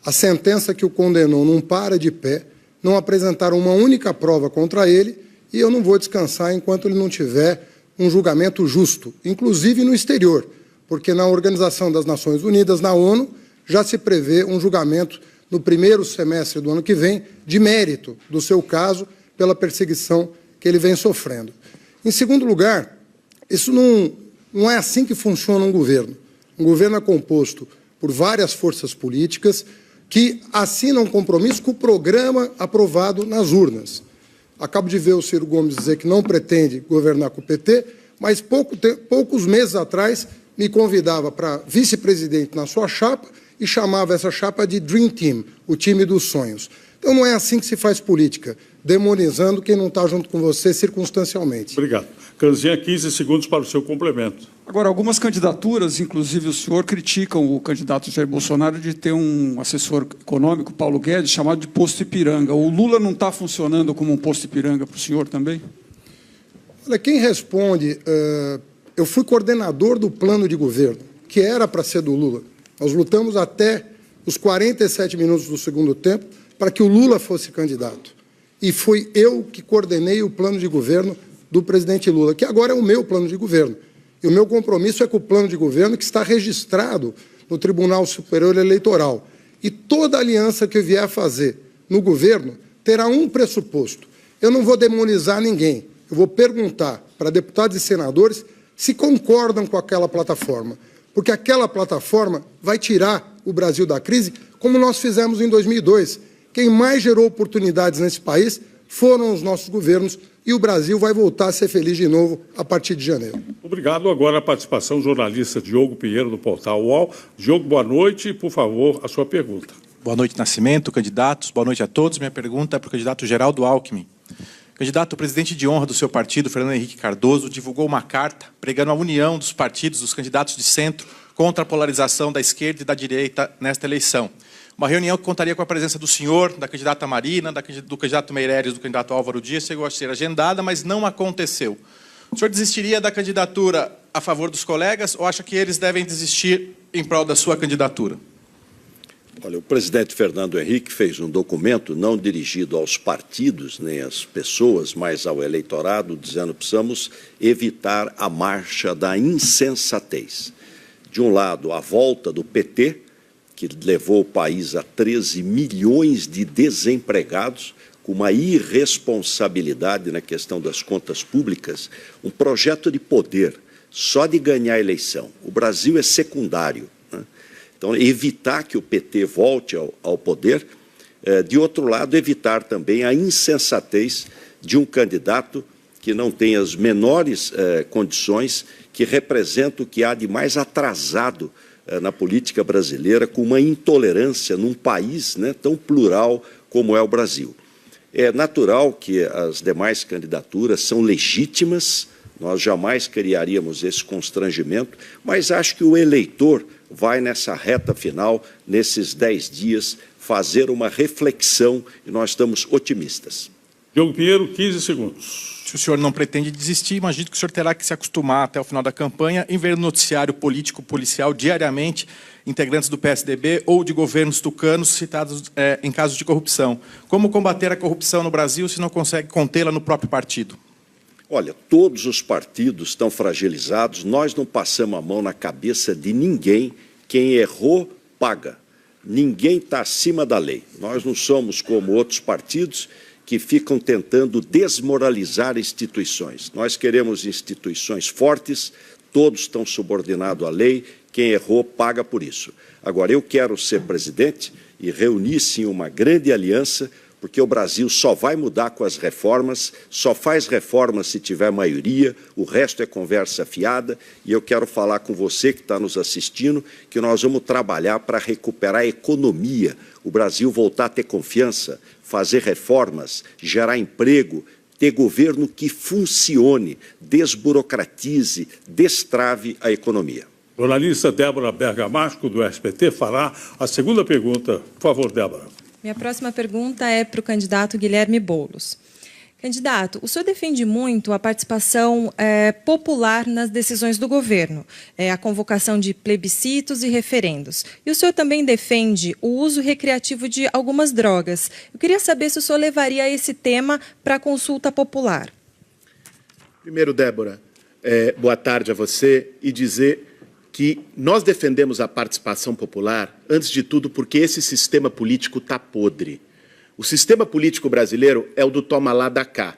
A sentença que o condenou não para de pé, não apresentaram uma única prova contra ele e eu não vou descansar enquanto ele não tiver um julgamento justo, inclusive no exterior, porque na Organização das Nações Unidas, na ONU, já se prevê um julgamento no primeiro semestre do ano que vem de mérito do seu caso pela perseguição que ele vem sofrendo. Em segundo lugar, isso não é assim que funciona um governo. Um governo é composto por várias forças políticas que assinam um compromisso com o programa aprovado nas urnas. Acabo de ver o Ciro Gomes dizer que não pretende governar com o PT, mas poucos meses atrás me convidava para vice-presidente na sua chapa e chamava essa chapa de Dream Team, o time dos sonhos. Então não é assim que se faz política, demonizando quem não está junto com você circunstancialmente. Obrigado. Canzian, 15 segundos para o seu complemento. Agora, algumas candidaturas, inclusive o senhor, criticam o candidato Jair Bolsonaro de ter um assessor econômico, Paulo Guedes, chamado de posto Ipiranga. O Lula não está funcionando como um posto Ipiranga para o senhor também? Olha, quem responde... eu fui coordenador do plano de governo, que era para ser do Lula. Nós lutamos até os 47 minutos do segundo tempo para que o Lula fosse candidato. E fui eu que coordenei o plano de governo do presidente Lula, que agora é o meu plano de governo. E o meu compromisso é com o plano de governo que está registrado no Tribunal Superior Eleitoral. E toda aliança que eu vier a fazer no governo terá um pressuposto. Eu não vou demonizar ninguém. Eu vou perguntar para deputados e senadores se concordam com aquela plataforma. Porque aquela plataforma vai tirar o Brasil da crise, como nós fizemos em 2002. Quem mais gerou oportunidades nesse país foram os nossos governos e o Brasil vai voltar a ser feliz de novo a partir de janeiro. Obrigado. Agora a participação do jornalista Diogo Pinheiro, do portal UOL. Diogo, boa noite e, por favor, a sua pergunta. Boa noite, Nascimento, candidatos. Boa noite a todos. Minha pergunta é para o candidato Geraldo Alckmin. Candidato, o presidente de honra do seu partido, Fernando Henrique Cardoso, divulgou uma carta pregando a união dos partidos, dos candidatos de centro, contra a polarização da esquerda e da direita nesta eleição. Uma reunião que contaria com a presença do senhor, da candidata Marina, do candidato Meireles, do candidato Álvaro Dias, chegou a ser agendada, mas não aconteceu. O senhor desistiria da candidatura a favor dos colegas ou acha que eles devem desistir em prol da sua candidatura? Olha, o presidente Fernando Henrique fez um documento não dirigido aos partidos nem às pessoas, mas ao eleitorado, dizendo que precisamos evitar a marcha da insensatez. De um lado, a volta do PT, que levou o país a 13 milhões de desempregados, com uma irresponsabilidade na questão das contas públicas, um projeto de poder, só de ganhar a eleição. O Brasil é secundário, né? Então, evitar que o PT volte ao poder, de outro lado, evitar também a insensatez de um candidato que não tem as menores condições, que representa o que há de mais atrasado na política brasileira, com uma intolerância num país, né, tão plural como é o Brasil. É natural que as demais candidaturas são legítimas, nós jamais criaríamos esse constrangimento, mas acho que o eleitor vai nessa reta final, nesses 10 dias, fazer uma reflexão e nós estamos otimistas. Diogo Pinheiro, 15 segundos. Se o senhor não pretende desistir, imagino que o senhor terá que se acostumar até o final da campanha em ver no noticiário político-policial diariamente integrantes do PSDB ou de governos tucanos citados em casos de corrupção. Como combater a corrupção no Brasil se não consegue contê-la no próprio partido? Olha, todos os partidos estão fragilizados, nós não passamos a mão na cabeça de ninguém, quem errou, paga. Ninguém está acima da lei. Nós não somos como outros partidos que ficam tentando desmoralizar instituições. Nós queremos instituições fortes, todos estão subordinados à lei, quem errou paga por isso. Agora, eu quero ser presidente e reunir-se em uma grande aliança, porque o Brasil só vai mudar com as reformas, só faz reformas se tiver maioria, o resto é conversa fiada, e eu quero falar com você que está nos assistindo, que nós vamos trabalhar para recuperar a economia, o Brasil voltar a ter confiança, fazer reformas, gerar emprego, ter governo que funcione, desburocratize, destrave a economia. Jornalista Débora Bergamasco, do SBT, fará a segunda pergunta. Por favor, Débora. Minha próxima pergunta é para o candidato Guilherme Boulos. Candidato, o senhor defende muito a participação popular nas decisões do governo, a convocação de plebiscitos e referendos. E o senhor também defende o uso recreativo de algumas drogas. Eu queria saber se o senhor levaria esse tema para a consulta popular. Primeiro, Débora, boa tarde a você e dizer que nós defendemos a participação popular, antes de tudo, porque esse sistema político está podre. O sistema político brasileiro é o do toma lá, dá cá.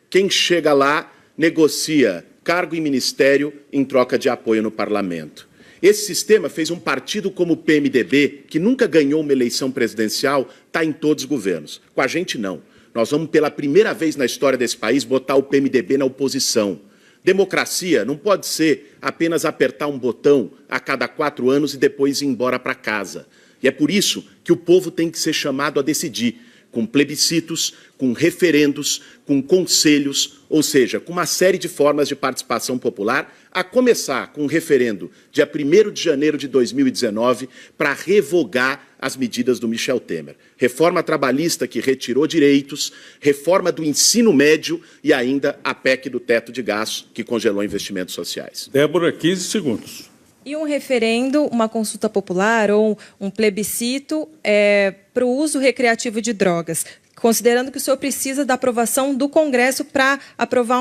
Quem chega lá negocia cargo e ministério em troca de apoio no parlamento. Esse sistema fez um partido como o PMDB, que nunca ganhou uma eleição presidencial, está em todos os governos. Com a gente, não. Nós vamos, pela primeira vez na história desse país, botar o PMDB na oposição. Democracia não pode ser apenas apertar um botão a cada 4 anos e depois ir embora para casa. E é por isso que o povo tem que ser chamado a decidir, com plebiscitos, com referendos, com conselhos, ou seja, com uma série de formas de participação popular, a começar com um referendo dia 1º de janeiro de 2019 para revogar as medidas do Michel Temer. Reforma trabalhista que retirou direitos, reforma do ensino médio e ainda a PEC do teto de gastos que congelou investimentos sociais. Débora, 15 segundos. E um referendo, uma consulta popular ou um plebiscito para o uso recreativo de drogas, considerando que o senhor precisa da aprovação do Congresso para aprovar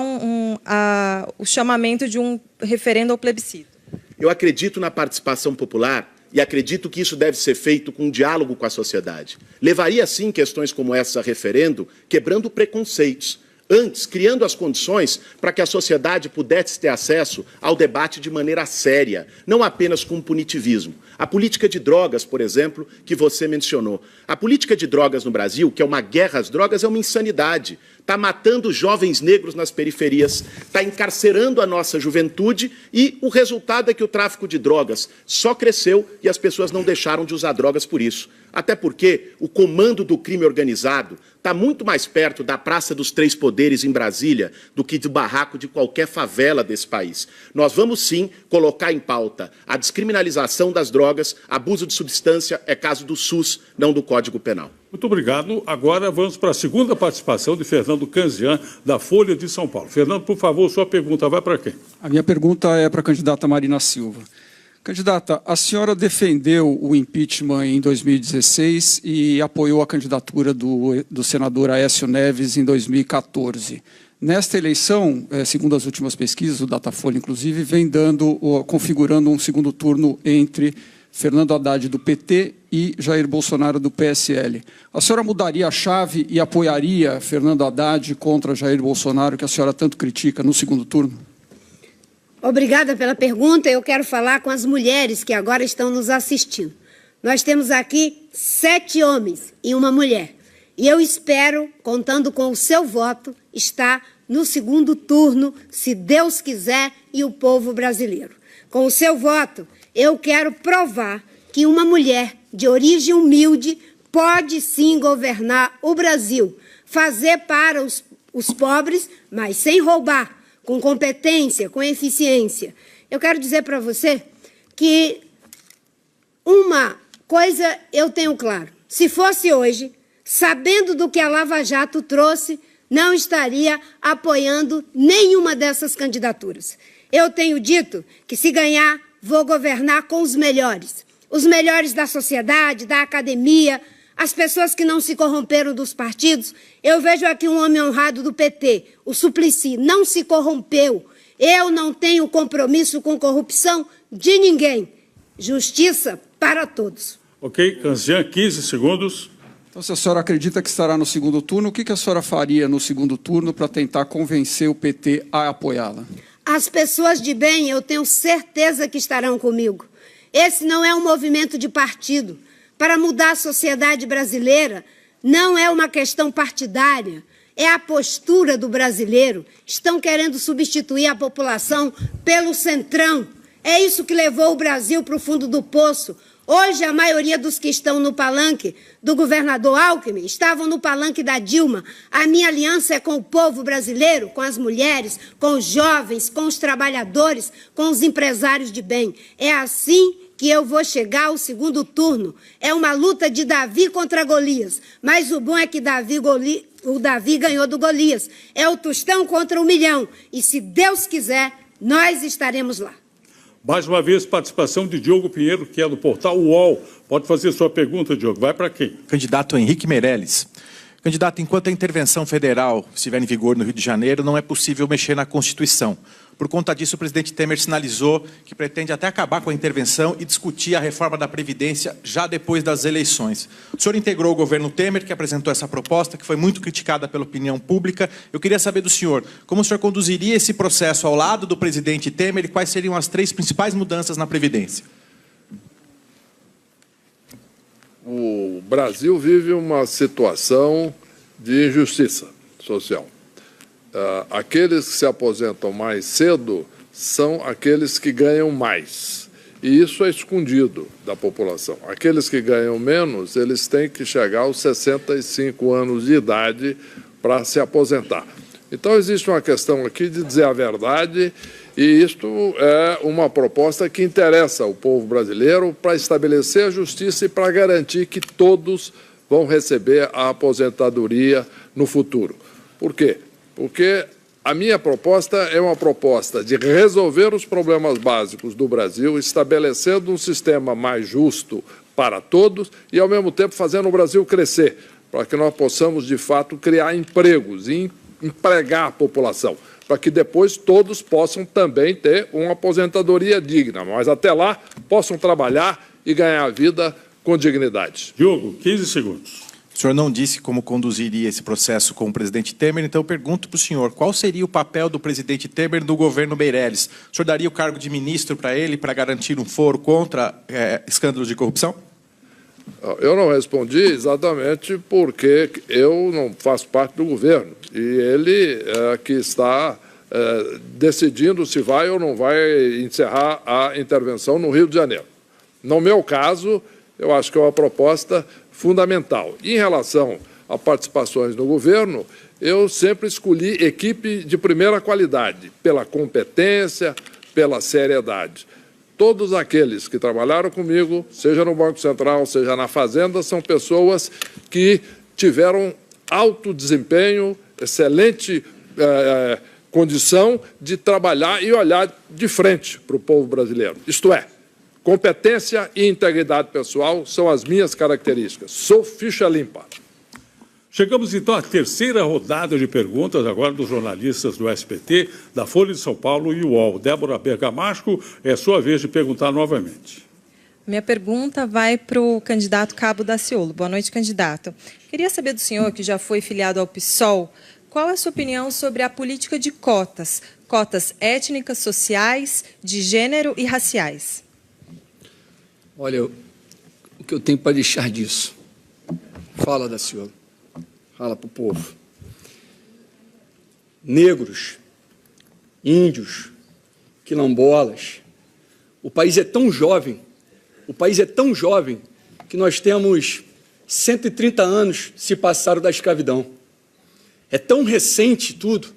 o chamamento de um referendo ou plebiscito? Eu acredito na participação popular e acredito que isso deve ser feito com um diálogo com a sociedade. Levaria, sim, questões como essa a referendo, quebrando preconceitos. Antes, criando as condições para que a sociedade pudesse ter acesso ao debate de maneira séria, não apenas com punitivismo. A política de drogas, por exemplo, que você mencionou. A política de drogas no Brasil, que é uma guerra às drogas, é uma insanidade. Está matando jovens negros nas periferias, está encarcerando a nossa juventude e o resultado é que o tráfico de drogas só cresceu e as pessoas não deixaram de usar drogas por isso. Até porque o comando do crime organizado está muito mais perto da Praça dos Três Poderes em Brasília do que do barraco de qualquer favela desse país. Nós vamos, sim, colocar em pauta a descriminalização das drogas, abuso de substância é caso do SUS, não do Código Penal. Muito obrigado. Agora vamos para a segunda participação de Fernando Canzian, da Folha de São Paulo. Fernando, por favor, sua pergunta vai para quem? A minha pergunta é para a candidata Marina Silva. Candidata, a senhora defendeu o impeachment em 2016 e apoiou a candidatura do senador Aécio Neves em 2014. Nesta eleição, segundo as últimas pesquisas, o Datafolha, inclusive, vem configurando um segundo turno entre Fernando Haddad, do PT, e Jair Bolsonaro, do PSL. A senhora mudaria a chave e apoiaria Fernando Haddad contra Jair Bolsonaro, que a senhora tanto critica, no segundo turno? Obrigada pela pergunta. Eu quero falar com as mulheres que agora estão nos assistindo. Nós temos aqui 7 homens e uma mulher. E eu espero, contando com o seu voto, estar no segundo turno, se Deus quiser, e o povo brasileiro. Com o seu voto, eu quero provar que uma mulher de origem humilde pode sim governar o Brasil, fazer para os pobres, mas sem roubar, com competência, com eficiência. Eu quero dizer para você que uma coisa eu tenho claro. Se fosse hoje, sabendo do que a Lava Jato trouxe, não estaria apoiando nenhuma dessas candidaturas. Eu tenho dito que, se ganhar, vou governar com os melhores da sociedade, da academia, as pessoas que não se corromperam dos partidos. Eu vejo aqui um homem honrado do PT, o Suplicy, não se corrompeu. Eu não tenho compromisso com corrupção de ninguém. Justiça para todos. Ok, Canzian, 15 segundos. Então, se a senhora acredita que estará no segundo turno, o que a senhora faria no segundo turno para tentar convencer o PT a apoiá-la? As pessoas de bem, eu tenho certeza que estarão comigo. Esse não é um movimento de partido. Para mudar a sociedade brasileira, não é uma questão partidária, é a postura do brasileiro. Estão querendo substituir a população pelo centrão. É isso que levou o Brasil para o fundo do poço. Hoje, a maioria dos que estão no palanque do governador Alckmin estavam no palanque da Dilma. A minha aliança é com o povo brasileiro, com as mulheres, com os jovens, com os trabalhadores, com os empresários de bem. É assim que eu vou chegar ao segundo turno. É uma luta de Davi contra Golias. Mas o bom é que o Davi ganhou do Golias. É o tostão contra o milhão. E, se Deus quiser, nós estaremos lá. Mais uma vez, participação de Diogo Pinheiro, que é do portal UOL. Pode fazer sua pergunta, Diogo. Vai para quem? Candidato Henrique Meirelles. Candidato, enquanto a intervenção federal estiver em vigor no Rio de Janeiro, não é possível mexer na Constituição. Por conta disso, o presidente Temer sinalizou que pretende até acabar com a intervenção e discutir a reforma da Previdência já depois das eleições. O senhor integrou o governo Temer, que apresentou essa proposta, que foi muito criticada pela opinião pública. Eu queria saber do senhor, como o senhor conduziria esse processo ao lado do presidente Temer e quais seriam as 3 principais mudanças na Previdência? O Brasil vive uma situação de injustiça social. Aqueles que se aposentam mais cedo são aqueles que ganham mais. E isso é escondido da população. Aqueles que ganham menos, eles têm que chegar aos 65 anos de idade para se aposentar. Então, existe uma questão aqui de dizer a verdade, e isto é uma proposta que interessa ao povo brasileiro para estabelecer a justiça e para garantir que todos vão receber a aposentadoria no futuro. Por quê? Porque a minha proposta é uma proposta de resolver os problemas básicos do Brasil, estabelecendo um sistema mais justo para todos e, ao mesmo tempo, fazendo o Brasil crescer, para que nós possamos, de fato, criar empregos e empregar a população, para que depois todos possam também ter uma aposentadoria digna, mas até lá possam trabalhar e ganhar a vida com dignidade. Diogo, 15 segundos. O senhor não disse como conduziria esse processo com o presidente Temer, então eu pergunto para o senhor, qual seria o papel do presidente Temer no governo Meirelles? O senhor daria o cargo de ministro para ele, para garantir um foro contra escândalos de corrupção? Eu não respondi exatamente porque eu não faço parte do governo, e ele que está decidindo se vai ou não vai encerrar a intervenção no Rio de Janeiro. No meu caso, eu acho que é uma proposta fundamental. Em relação a participações no governo, eu sempre escolhi equipe de primeira qualidade, pela competência, pela seriedade. Todos aqueles que trabalharam comigo, seja no Banco Central, seja na Fazenda, são pessoas que tiveram alto desempenho, excelente condição de trabalhar e olhar de frente para o povo brasileiro. Isto é, competência e integridade pessoal são as minhas características. Sou ficha limpa. Chegamos, então, à terceira rodada de perguntas, agora dos jornalistas do SBT, da Folha de São Paulo e UOL. Débora Bergamasco, é sua vez de perguntar novamente. Minha pergunta vai para o candidato Cabo Daciolo. Boa noite, candidato. Queria saber do senhor, que já foi filiado ao PSOL, qual é a sua opinião sobre a política de cotas? Cotas étnicas, sociais, de gênero e raciais. Olha, o que eu tenho para deixar disso? Fala, Daciolo. Fala para o povo. Negros, índios, quilombolas. O país é tão jovem, que nós temos 130 anos se passaram da escravidão. É tão recente tudo.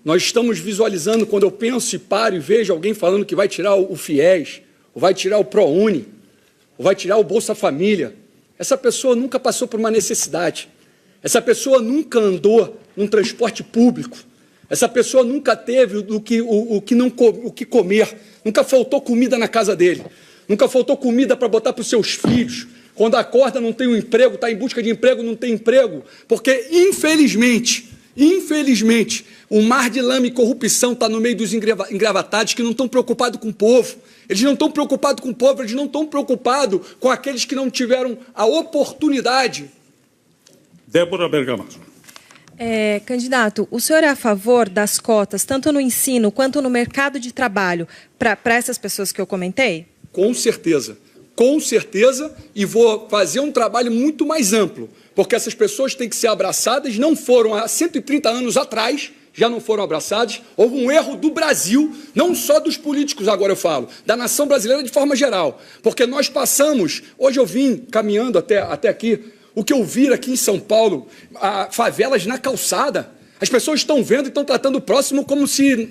Nós estamos visualizando, quando eu penso e paro e vejo alguém falando que vai tirar o FIES, ou vai tirar o ProUni, ou vai tirar o Bolsa Família. Essa pessoa nunca passou por uma necessidade. Essa pessoa nunca andou num transporte público. Essa pessoa nunca teve o que comer. Nunca faltou comida na casa dele. Nunca faltou comida para botar para os seus filhos. Quando acorda não tem um emprego, está em busca de emprego, não tem emprego. Porque, infelizmente, o mar de lama e corrupção está no meio dos engravatados que não estão preocupados com o povo. Eles não estão preocupados com o povo, eles não estão preocupados com aqueles que não tiveram a oportunidade. Débora Bergamasco. Candidato, o senhor é a favor das cotas, tanto no ensino quanto no mercado de trabalho, para essas pessoas que eu comentei? Com certeza, e vou fazer um trabalho muito mais amplo, porque essas pessoas têm que ser abraçadas, não foram há 130 anos atrás, já não foram abraçados. Houve um erro do Brasil, não só dos políticos, agora eu falo, da nação brasileira de forma geral, porque nós passamos, hoje eu vim caminhando até aqui, o que eu vi aqui em São Paulo, favelas na calçada, as pessoas estão vendo e estão tratando o próximo como se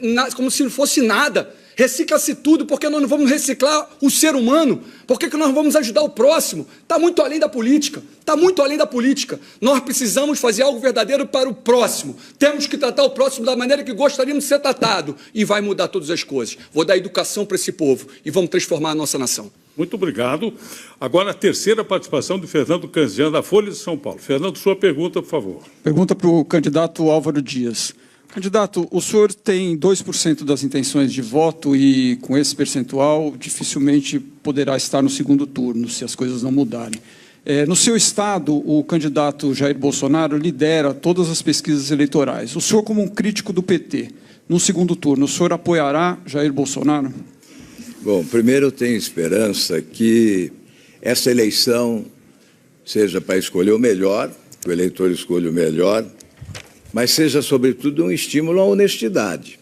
não fosse nada. Recicla-se tudo, porque nós não vamos reciclar o ser humano? Por que nós vamos ajudar o próximo? Está muito além da política. Nós precisamos fazer algo verdadeiro para o próximo. Temos que tratar o próximo da maneira que gostaríamos de ser tratado. E vai mudar todas as coisas. Vou dar educação para esse povo e vamos transformar a nossa nação. Muito obrigado. Agora a terceira participação de Fernando Canzian, da Folha de São Paulo. Fernando, sua pergunta, por favor. Pergunta para o candidato Álvaro Dias. Candidato, o senhor tem 2% das intenções de voto e, com esse percentual, dificilmente poderá estar no segundo turno, se as coisas não mudarem. No seu estado, o candidato Jair Bolsonaro lidera todas as pesquisas eleitorais. O senhor, como um crítico do PT, no segundo turno, o senhor apoiará Jair Bolsonaro? Bom, primeiro eu tenho esperança que essa eleição seja para escolher o melhor, que o eleitor escolha o melhor, mas seja, sobretudo, um estímulo à honestidade,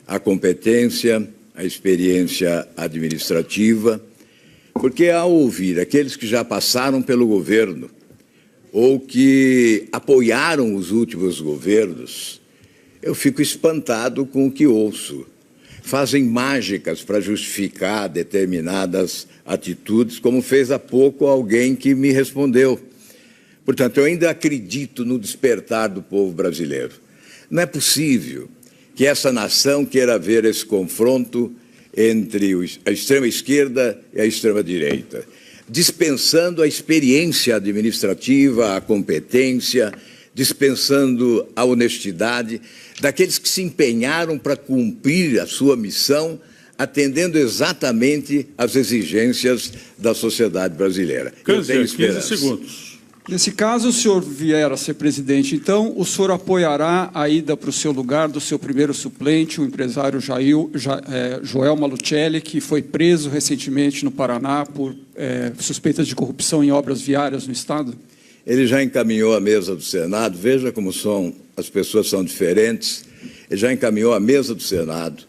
à competência, à experiência administrativa, porque ao ouvir aqueles que já passaram pelo governo ou que apoiaram os últimos governos, eu fico espantado com o que ouço. Fazem mágicas para justificar determinadas atitudes, como fez há pouco alguém que me respondeu. Portanto, eu ainda acredito no despertar do povo brasileiro. Não é possível que essa nação queira ver esse confronto entre a extrema-esquerda e a extrema-direita, dispensando a experiência administrativa, a competência, dispensando a honestidade daqueles que se empenharam para cumprir a sua missão, atendendo exatamente às exigências da sociedade brasileira. Eu tenho esperança. 15 segundos. Nesse caso, o senhor vier a ser presidente, então, o senhor apoiará a ida para o seu lugar do seu primeiro suplente, o empresário Joel Malucelli, que foi preso recentemente no Paraná por suspeitas de corrupção em obras viárias no Estado? Ele já encaminhou à mesa do Senado, veja como as pessoas são diferentes, ele já encaminhou à mesa do Senado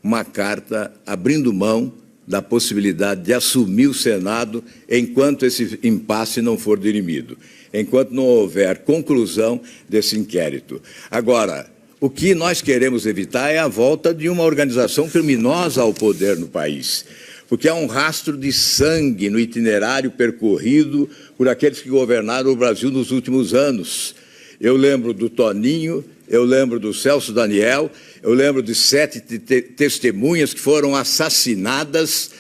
uma carta abrindo mão da possibilidade de assumir o Senado enquanto esse impasse não for dirimido, enquanto não houver conclusão desse inquérito. Agora, o que nós queremos evitar é a volta de uma organização criminosa ao poder no país, porque há um rastro de sangue no itinerário percorrido por aqueles que governaram o Brasil nos últimos anos. Eu lembro do Toninho, eu lembro do Celso Daniel, eu lembro de 7 testemunhas que foram assassinadas,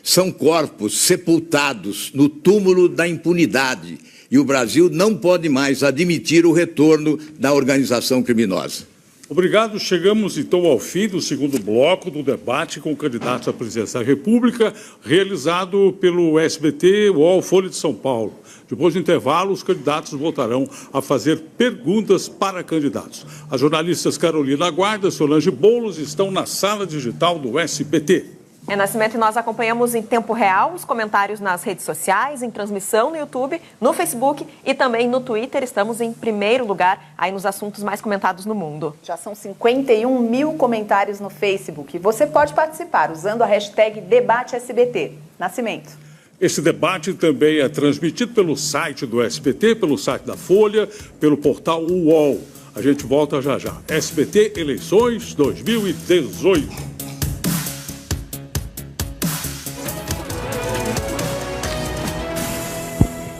são corpos sepultados no túmulo da impunidade. E o Brasil não pode mais admitir o retorno da organização criminosa. Obrigado. Chegamos, então, ao fim do segundo bloco do debate com candidatos à presidência da República, realizado pelo SBT, UOL, Folha de São Paulo. Depois do intervalo, os candidatos voltarão a fazer perguntas para candidatos. As jornalistas Carolina Guarda e Solange Boulos estão na sala digital do SBT. Nascimento, e nós acompanhamos em tempo real os comentários nas redes sociais, em transmissão no YouTube, no Facebook e também no Twitter. Estamos em primeiro lugar aí nos assuntos mais comentados no mundo. Já são 51 mil comentários no Facebook. Você pode participar usando a hashtag DebateSBT. Nascimento. Esse debate também é transmitido pelo site do SBT, pelo site da Folha, pelo portal UOL. A gente volta já já. SBT Eleições 2018.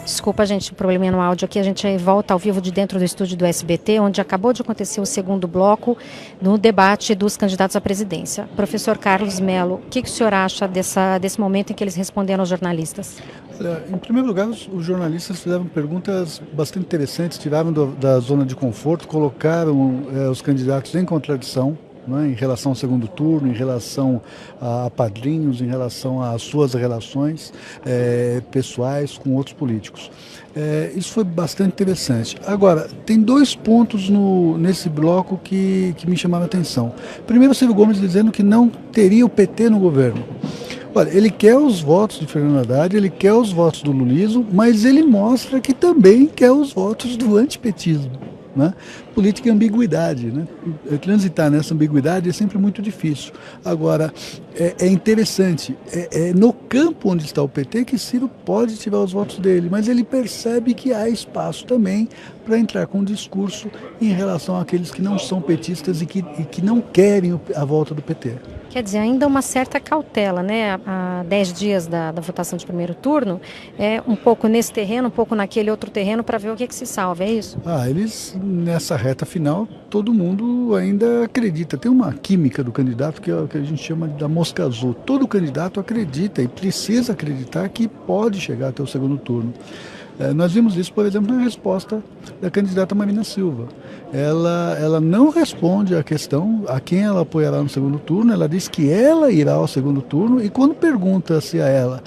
Desculpa, gente, um probleminha no áudio aqui. A gente volta ao vivo de dentro do estúdio do SBT, onde acabou de acontecer o segundo bloco no debate dos candidatos à presidência. Professor Carlos Mello, o que o senhor acha desse momento em que eles responderam aos jornalistas? Olha, em primeiro lugar, os jornalistas fizeram perguntas bastante interessantes, tiraram da zona de conforto, colocaram os candidatos em contradição, né, em relação ao segundo turno, em relação a padrinhos, em relação às suas relações pessoais com outros políticos. Isso foi bastante interessante. Agora, tem dois pontos nesse bloco que me chamaram a atenção. Primeiro, o Ciro Gomes dizendo que não teria o PT no governo. Olha, ele quer os votos de Fernando Haddad, ele quer os votos do lulismo, mas ele mostra que também quer os votos do antipetismo. Né? Política é ambiguidade, né? Transitar nessa ambiguidade é sempre muito difícil. Agora, é interessante, no campo onde está o PT que Ciro pode tirar os votos dele, mas ele percebe que há espaço também para entrar com um discurso em relação àqueles que não são petistas e que não querem a volta do PT. Quer dizer, ainda uma certa cautela, né? Há 10 dias da votação de primeiro turno, um pouco nesse terreno, um pouco naquele outro terreno, para ver o que se salva, é isso? Eles, nessa reta final, todo mundo ainda acredita. Tem uma química do candidato que é o que a gente chama da mosca azul. Todo candidato acredita e precisa acreditar que pode chegar até o segundo turno. Nós vimos isso, por exemplo, na resposta da candidata Marina Silva. Ela não responde à questão a quem ela apoiará no segundo turno, ela diz que ela irá ao segundo turno e quando pergunta-se a ela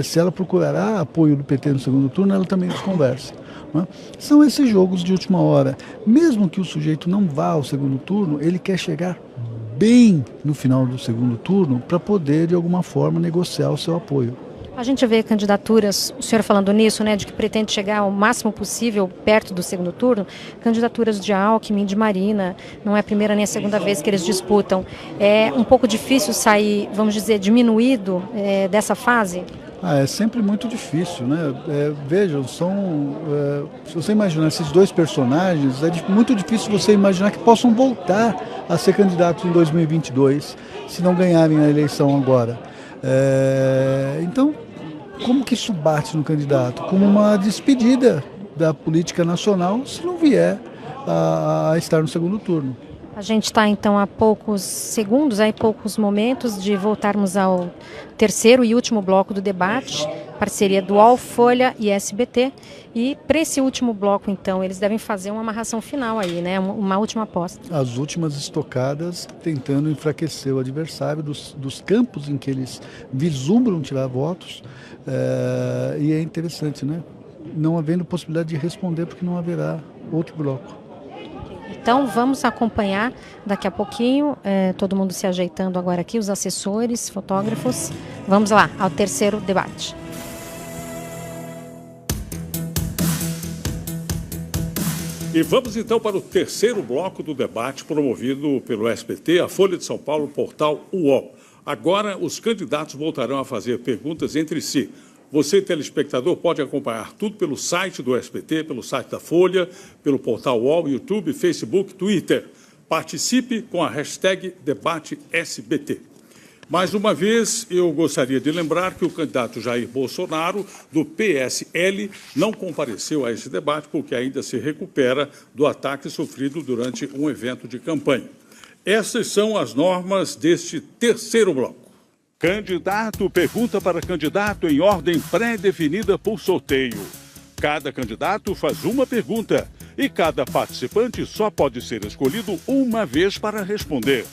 se ela procurará apoio do PT no segundo turno, ela também desconversa. Né? São esses jogos de última hora. Mesmo que o sujeito não vá ao segundo turno, ele quer chegar bem no final do segundo turno para poder, de alguma forma, negociar o seu apoio. A gente vê candidaturas, o senhor falando nisso, né, de que pretende chegar ao máximo possível perto do segundo turno, candidaturas de Alckmin, de Marina, não é a primeira nem a segunda vez que eles disputam. É um pouco difícil sair, vamos dizer, diminuído dessa fase? É sempre muito difícil, né? Vejam, se você imaginar esses dois personagens, é muito difícil você imaginar que possam voltar a ser candidatos em 2022, se não ganharem a eleição agora. Então, como que isso bate no candidato? Como uma despedida da política nacional se não vier a estar no segundo turno. A gente está, então, a poucos segundos, a poucos momentos de voltarmos ao terceiro e último bloco do debate, parceria do UOL, Folha e SBT. E para esse último bloco, então, eles devem fazer uma amarração final aí, né? Uma última aposta. As últimas estocadas tentando enfraquecer o adversário dos campos em que eles vislumbram tirar votos. E é interessante, né? Não havendo possibilidade de responder porque não haverá outro bloco. Então, vamos acompanhar daqui a pouquinho, todo mundo se ajeitando agora aqui, os assessores, fotógrafos. Vamos lá, ao terceiro debate. E vamos então para o terceiro bloco do debate promovido pelo SBT, a Folha de São Paulo, o portal UOL. Agora, os candidatos voltarão a fazer perguntas entre si. Você, telespectador, pode acompanhar tudo pelo site do SBT, pelo site da Folha, pelo portal UOL, YouTube, Facebook, Twitter. Participe com a hashtag DebateSBT. Mais uma vez, eu gostaria de lembrar que o candidato Jair Bolsonaro, do PSL, não compareceu a esse debate porque ainda se recupera do ataque sofrido durante um evento de campanha. Essas são as normas deste terceiro bloco. Candidato pergunta para candidato em ordem pré-definida por sorteio. Cada candidato faz uma pergunta e cada participante só pode ser escolhido uma vez para responder.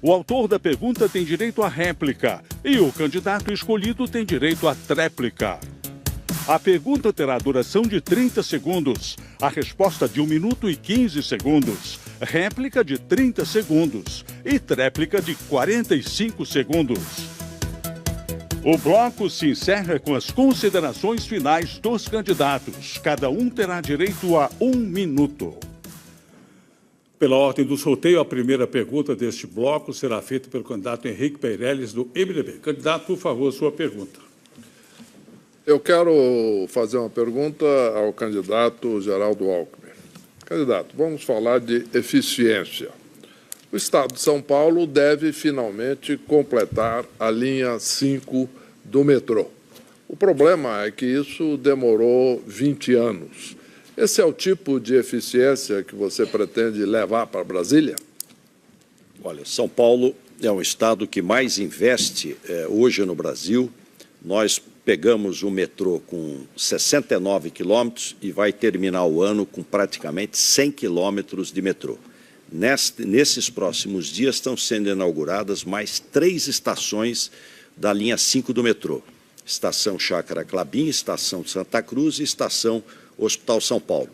O autor da pergunta tem direito à réplica e o candidato escolhido tem direito à tréplica. A pergunta terá duração de 30 segundos, a resposta de 1 minuto e 15 segundos, réplica de 30 segundos e tréplica de 45 segundos. O bloco se encerra com as considerações finais dos candidatos. Cada um terá direito a 1 minuto. Pela ordem do sorteio, a primeira pergunta deste bloco será feita pelo candidato Henrique Meirelles, do MDB. Candidato, por favor, sua pergunta. Eu quero fazer uma pergunta ao candidato Geraldo Alckmin. Candidato, vamos falar de eficiência. O Estado de São Paulo deve finalmente completar a linha 5 do metrô. O problema é que isso demorou 20 anos. Esse é o tipo de eficiência que você pretende levar para Brasília? Olha, São Paulo é um estado que mais investe hoje no Brasil. Nós pegamos o metrô com 69 quilômetros e vai terminar o ano com praticamente 100 quilômetros de metrô. Nesses próximos dias estão sendo inauguradas mais 3 estações da linha 5 do metrô. Estação Chácara Clabim, Estação Santa Cruz e Estação Hospital São Paulo.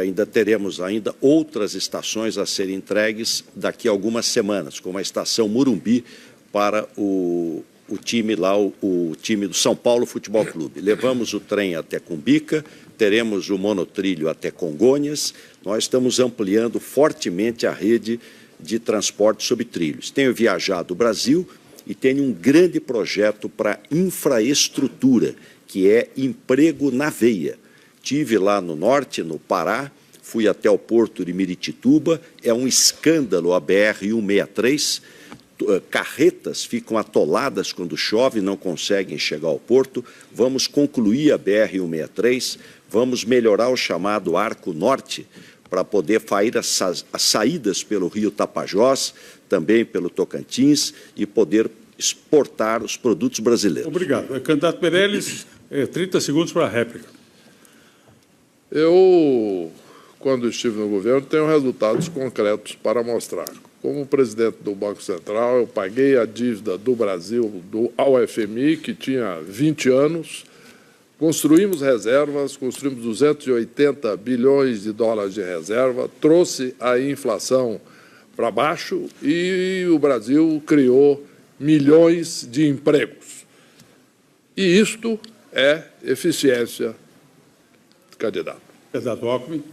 Ainda teremos outras estações a serem entregues daqui a algumas semanas, como a Estação Morumbi para o time lá, o time do São Paulo Futebol Clube. Levamos o trem até Cumbica, teremos o monotrilho até Congonhas. Nós estamos ampliando fortemente a rede de transporte sobre trilhos. Tenho viajado o Brasil e tenho um grande projeto para infraestrutura, que é emprego na veia. Tive lá no norte, no Pará, fui até o porto de Miritituba, é um escândalo a BR-163, carretas ficam atoladas quando chove, não conseguem chegar ao porto. Vamos concluir a BR-163, vamos melhorar o chamado Arco Norte, para poder fazer as saídas pelo Rio Tapajós, também pelo Tocantins, e poder exportar os produtos brasileiros. Obrigado. Candidato Meirelles, 30 segundos para a réplica. Eu, quando estive no governo, tenho resultados concretos para mostrar. Como presidente do Banco Central, eu paguei a dívida do Brasil ao FMI, que tinha 20 anos, construímos reservas, construímos 280 bilhões de dólares de reserva, trouxe a inflação para baixo e o Brasil criou milhões de empregos. E isto é eficiência, candidato. Candidato Alckmin.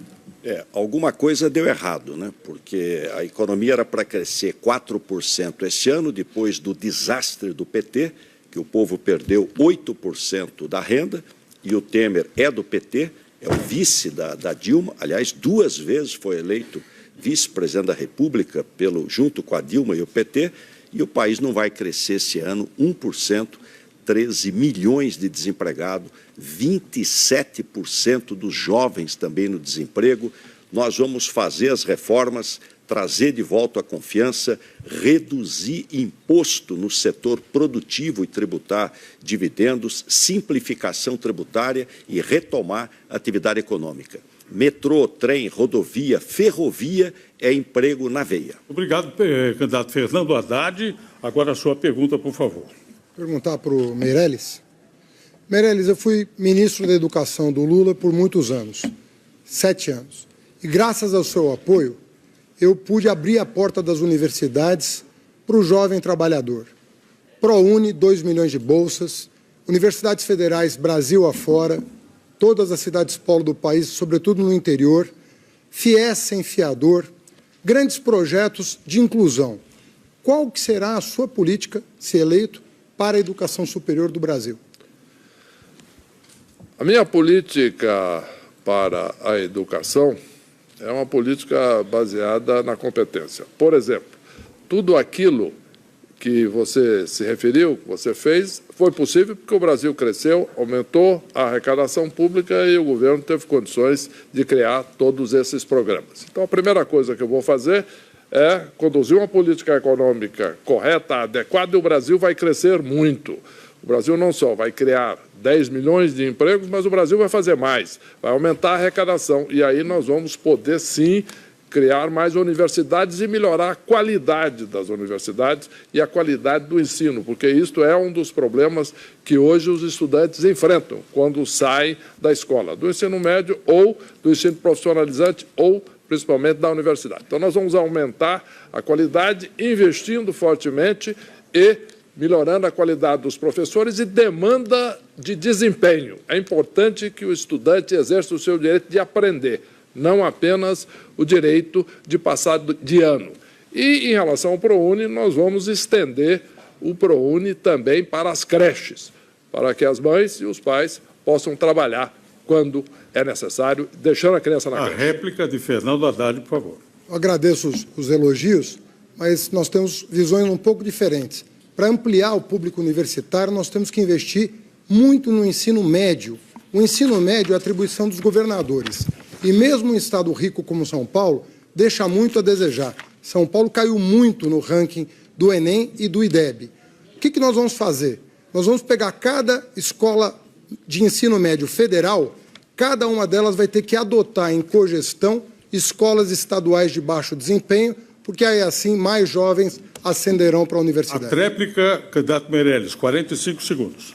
Alguma coisa deu errado, né? Porque a economia era para crescer 4% esse ano, depois do desastre do PT, que o povo perdeu 8% da renda, e o Temer é do PT, é o vice da Dilma, aliás, 2 vezes foi eleito vice-presidente da República junto com a Dilma e o PT, e o país não vai crescer esse ano 1%, 13 milhões de desempregados, 27% dos jovens também no desemprego. Nós vamos fazer as reformas, trazer de volta a confiança, reduzir imposto no setor produtivo e tributar dividendos, simplificação tributária e retomar a atividade econômica. Metrô, trem, rodovia, ferrovia é emprego na veia. Obrigado, candidato Fernando Haddad. Agora a sua pergunta, por favor. Perguntar para o Meirelles. Meirelles, eu fui ministro da Educação do Lula por muitos anos, 7 anos. E graças ao seu apoio, eu pude abrir a porta das universidades para o jovem trabalhador. ProUni, 2 milhões de bolsas, universidades federais Brasil afora, todas as cidades polo do país, sobretudo no interior, FIES sem fiador, grandes projetos de inclusão. Qual que será a sua política, se eleito, para a educação superior do Brasil? A minha política para a educação é uma política baseada na competência. Por exemplo, tudo aquilo que você se referiu, que você fez, foi possível porque o Brasil cresceu, aumentou a arrecadação pública e o governo teve condições de criar todos esses programas. Então, a primeira coisa que eu vou fazer é conduzir uma política econômica correta, adequada, e o Brasil vai crescer muito. O Brasil não só vai criar 10 milhões de empregos, mas o Brasil vai fazer mais, vai aumentar a arrecadação, e aí nós vamos poder, sim, criar mais universidades e melhorar a qualidade das universidades e a qualidade do ensino, porque isto é um dos problemas que hoje os estudantes enfrentam quando saem da escola, do ensino médio ou do ensino profissionalizante ou principalmente da universidade. Então, nós vamos aumentar a qualidade, investindo fortemente e melhorando a qualidade dos professores e demanda de desempenho. É importante que o estudante exerça o seu direito de aprender, não apenas o direito de passar de ano. E, em relação ao ProUni, nós vamos estender o ProUni também para as creches, para que as mães e os pais possam trabalhar quando é necessário, deixando a criança na creche. A réplica de Fernando Haddad, por favor. Eu agradeço os elogios, mas nós temos visões um pouco diferentes. Para ampliar o público universitário, nós temos que investir muito no ensino médio. O ensino médio é a atribuição dos governadores. E mesmo um estado rico como São Paulo, deixa muito a desejar. São Paulo caiu muito no ranking do Enem e do IDEB. O que nós vamos fazer? Nós vamos pegar cada escola de ensino médio federal, cada uma delas vai ter que adotar em cogestão escolas estaduais de baixo desempenho, porque aí assim mais jovens ascenderão para a universidade. A tréplica, candidato Meirelles, 45 segundos.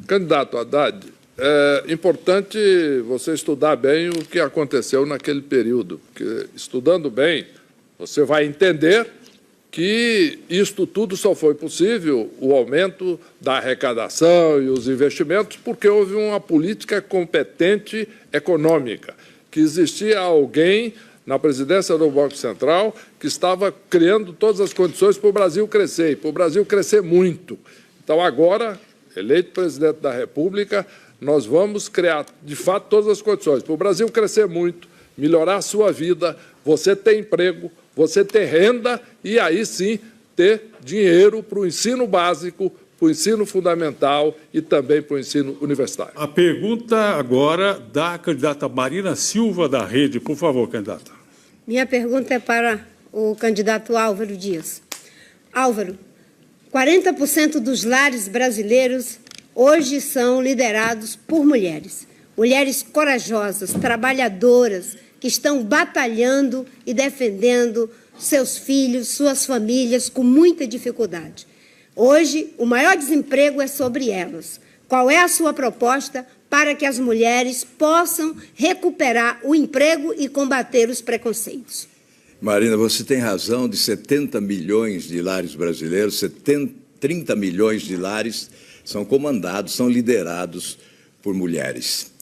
Candidato Haddad, é importante você estudar bem o que aconteceu naquele período, porque estudando bem, você vai entender que isto tudo só foi possível, o aumento da arrecadação e os investimentos, porque houve uma política competente econômica, que existia alguém na presidência do Banco Central que estava criando todas as condições para o Brasil crescer, e para o Brasil crescer muito. Então, agora, eleito presidente da República, nós vamos criar, de fato, todas as condições para o Brasil crescer muito, melhorar a sua vida, você ter emprego, você ter renda e, aí sim, ter dinheiro para o ensino básico, para o ensino fundamental e também para o ensino universitário. A pergunta agora da candidata Marina Silva, da Rede. Por favor, candidata. Minha pergunta é para o candidato Álvaro Dias. Álvaro, 40% dos lares brasileiros hoje são liderados por mulheres. Mulheres corajosas, trabalhadoras, que estão batalhando e defendendo seus filhos, suas famílias, com muita dificuldade. Hoje, o maior desemprego é sobre elas. Qual é a sua proposta para que as mulheres possam recuperar o emprego e combater os preconceitos? Marina, você tem razão, de 70 milhões de lares brasileiros, 30 milhões de lares são comandados, são liderados por mulheres.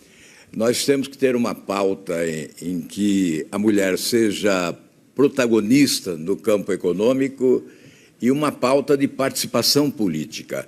Nós temos que ter uma pauta em que a mulher seja protagonista no campo econômico e uma pauta de participação política.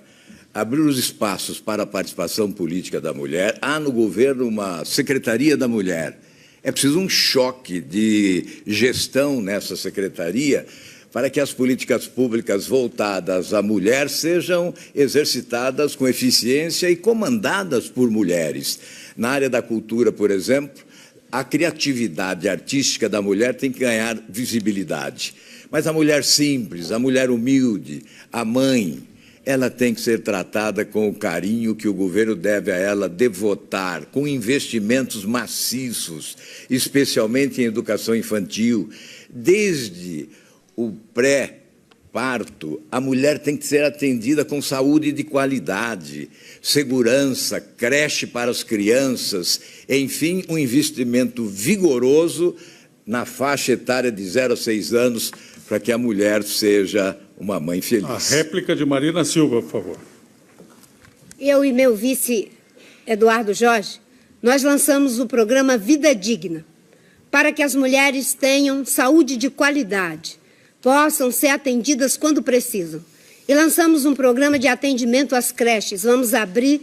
Abrir os espaços para a participação política da mulher. Há no governo uma Secretaria da Mulher. É preciso um choque de gestão nessa secretaria para que as políticas públicas voltadas à mulher sejam exercitadas com eficiência e comandadas por mulheres. Na área da cultura, por exemplo, a criatividade artística da mulher tem que ganhar visibilidade. Mas a mulher simples, a mulher humilde, a mãe, ela tem que ser tratada com o carinho que o governo deve a ela devotar, com investimentos maciços, especialmente em educação infantil. Desde o pré-parto, a mulher tem que ser atendida com saúde de qualidade, segurança, creche para as crianças, enfim, um investimento vigoroso na faixa etária de 0 a 6 anos, para que a mulher seja uma mãe feliz. A réplica de Marina Silva, por favor. Eu e meu vice, Eduardo Jorge, nós lançamos o programa Vida Digna, para que as mulheres tenham saúde de qualidade, possam ser atendidas quando precisam. E lançamos um programa de atendimento às creches. Vamos abrir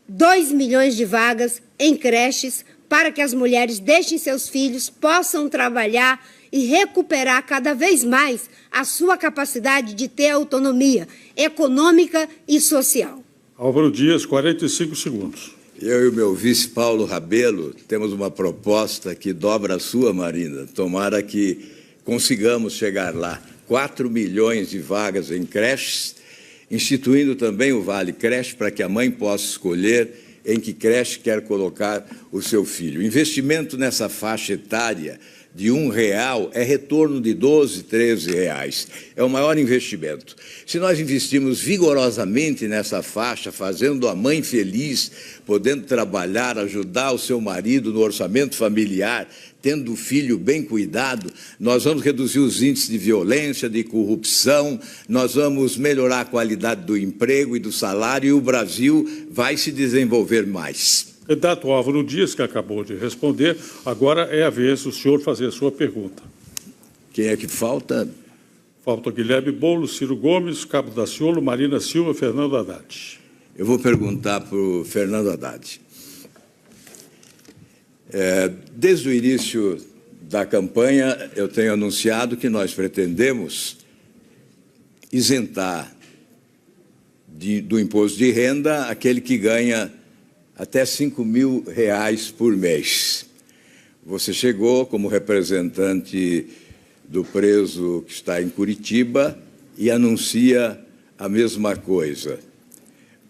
2 milhões de vagas em creches para que as mulheres deixem seus filhos, possam trabalhar e recuperar cada vez mais a sua capacidade de ter autonomia econômica e social. Álvaro Dias, 45 segundos. Eu e o meu vice, Paulo Rabelo, temos uma proposta que dobra a sua, Marina. Tomara que consigamos chegar lá. 4 milhões de vagas em creches, instituindo também o Vale Creche para que a mãe possa escolher em que creche quer colocar o seu filho. O investimento nessa faixa etária de R$1 é retorno de R$12, R$13. É o maior investimento. Se nós investirmos vigorosamente nessa faixa, fazendo a mãe feliz, podendo trabalhar, ajudar o seu marido no orçamento familiar, tendo o filho bem cuidado, nós vamos reduzir os índices de violência, de corrupção, nós vamos melhorar a qualidade do emprego e do salário, e o Brasil vai se desenvolver mais. Candidato Álvaro Dias, que acabou de responder, agora é a vez do senhor fazer a sua pergunta. Quem é que falta? Falta Guilherme Boulos, Ciro Gomes, Cabo Daciolo, Marina Silva, Fernando Haddad. Eu vou perguntar para o Fernando Haddad. Desde o início da campanha, eu tenho anunciado que nós pretendemos isentar do imposto de renda aquele que ganha até R$5.000 por mês. Você chegou como representante do preso que está em Curitiba e anuncia a mesma coisa.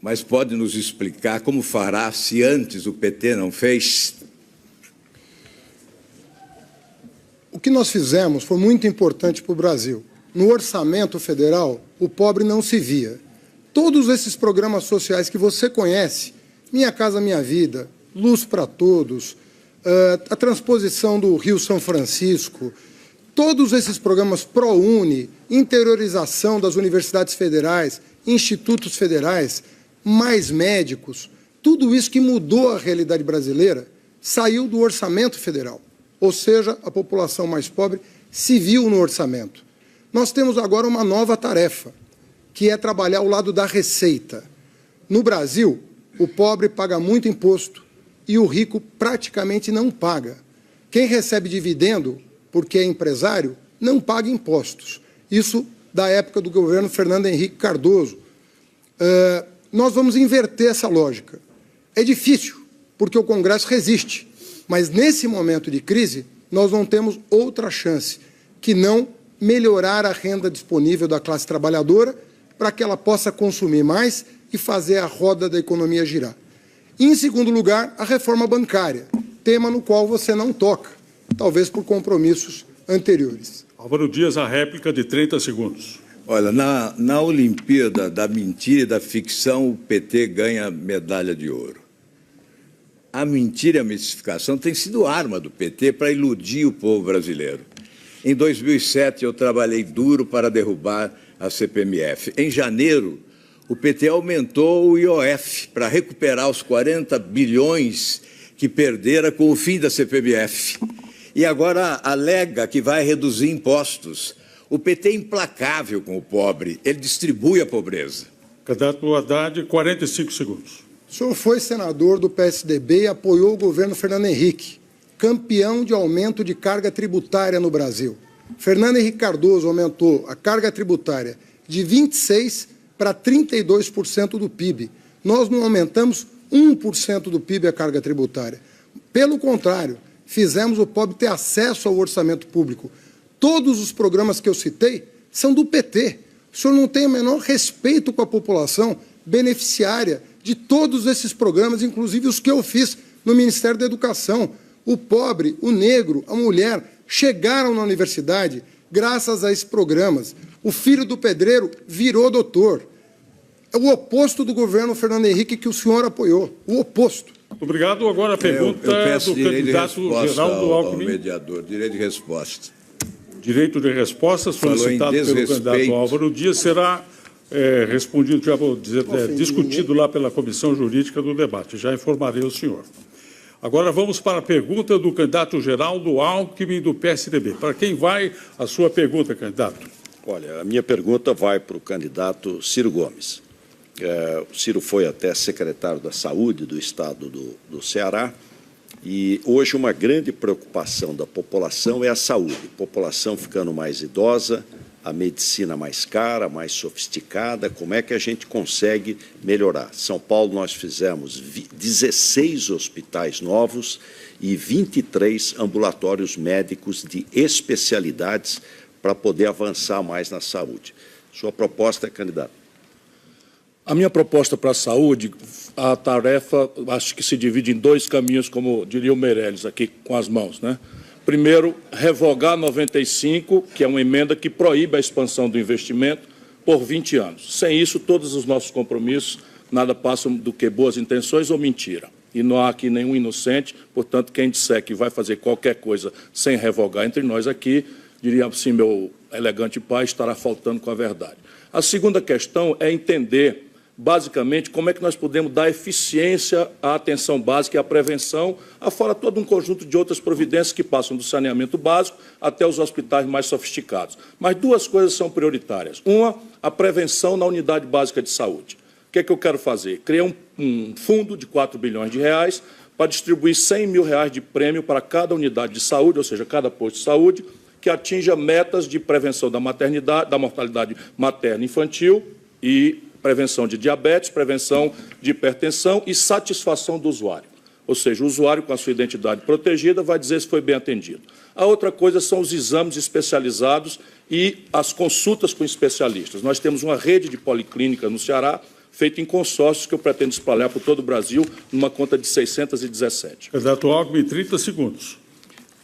Mas pode nos explicar como fará se antes o PT não fez? O que nós fizemos foi muito importante para o Brasil. No orçamento federal, o pobre não se via. Todos esses programas sociais que você conhece, Minha Casa Minha Vida, Luz para Todos, a transposição do Rio São Francisco, todos esses programas ProUni, interiorização das universidades federais, institutos federais, mais médicos, tudo isso que mudou a realidade brasileira saiu do orçamento federal. Ou seja, a população mais pobre se viu no orçamento. Nós temos agora uma nova tarefa, que é trabalhar ao lado da receita. No Brasil, o pobre paga muito imposto e o rico praticamente não paga. Quem recebe dividendo, porque é empresário, não paga impostos. Isso da época do governo Fernando Henrique Cardoso. Nós vamos inverter essa lógica. É difícil, porque o Congresso resiste. Mas, nesse momento de crise, nós não temos outra chance que não melhorar a renda disponível da classe trabalhadora para que ela possa consumir mais e fazer a roda da economia girar. E, em segundo lugar, a reforma bancária, tema no qual você não toca, talvez por compromissos anteriores. Álvaro Dias, a réplica de 30 segundos. Olha, na Olimpíada da mentira e da ficção, o PT ganha medalha de ouro. A mentira e a mistificação tem sido arma do PT para iludir o povo brasileiro. Em 2007, eu trabalhei duro para derrubar a CPMF. Em janeiro, o PT aumentou o IOF para recuperar os 40 bilhões que perdera com o fim da CPMF. E agora alega que vai reduzir impostos. O PT é implacável com o pobre, ele distribui a pobreza. Candidato Haddad, 45 segundos. O senhor foi senador do PSDB e apoiou o governo Fernando Henrique, campeão de aumento de carga tributária no Brasil. Fernando Henrique Cardoso aumentou a carga tributária de 26% para 32% do PIB. Nós não aumentamos 1% do PIB a carga tributária. Pelo contrário, fizemos o pobre ter acesso ao orçamento público. Todos os programas que eu citei são do PT. O senhor não tem o menor respeito com a população beneficiária de todos esses programas, inclusive os que eu fiz no Ministério da Educação. O pobre, o negro, a mulher chegaram na universidade graças a esses programas. O filho do pedreiro virou doutor. É o oposto do governo Fernando Henrique que o senhor apoiou, o oposto. Obrigado. Agora a pergunta eu do candidato Geraldo Alckmin. Ao mediador, direito de resposta. Direito de resposta solicitado pelo candidato Álvaro Dias será respondido, já vou dizer, discutido lá pela Comissão Jurídica do debate. Já informarei o senhor. Agora vamos para a pergunta do candidato Geraldo Alckmin, do PSDB. Para quem vai a sua pergunta, candidato? Olha, a minha pergunta vai para o candidato Ciro Gomes. O Ciro foi até secretário da Saúde do Estado do Ceará e hoje uma grande preocupação da população é a saúde. A população ficando mais idosa, a medicina mais cara, mais sofisticada, como é que a gente consegue melhorar? São Paulo nós fizemos 16 hospitais novos e 23 ambulatórios médicos de especialidades para poder avançar mais na saúde. Sua proposta, candidato? A minha proposta para a saúde, a tarefa, acho que se divide em dois caminhos, como diria o Meirelles aqui com as mãos, né? Primeiro, revogar 95, que é uma emenda que proíbe a expansão do investimento por 20 anos. Sem isso, todos os nossos compromissos nada passam do que boas intenções ou mentira. E não há aqui nenhum inocente, portanto, quem disser que vai fazer qualquer coisa sem revogar entre nós aqui, diria assim, meu elegante pai, estará faltando com a verdade. A segunda questão é entender, basicamente, como é que nós podemos dar eficiência à atenção básica e à prevenção, afora todo um conjunto de outras providências que passam do saneamento básico até os hospitais mais sofisticados. Mas duas coisas são prioritárias. Uma, a prevenção na unidade básica de saúde. O que é que eu quero fazer? Criar um fundo de 4 bilhões de reais para distribuir R$100 mil de prêmio para cada unidade de saúde, ou seja, cada posto de saúde, que atinja metas de prevenção da maternidade, da mortalidade materna e infantil e prevenção de diabetes, prevenção de hipertensão e satisfação do usuário. Ou seja, o usuário com a sua identidade protegida vai dizer se foi bem atendido. A outra coisa são os exames especializados e as consultas com especialistas. Nós temos uma rede de policlínica no Ceará, feita em consórcios que eu pretendo espalhar por todo o Brasil, numa conta de 617. Candidato Alckmin, 30 segundos.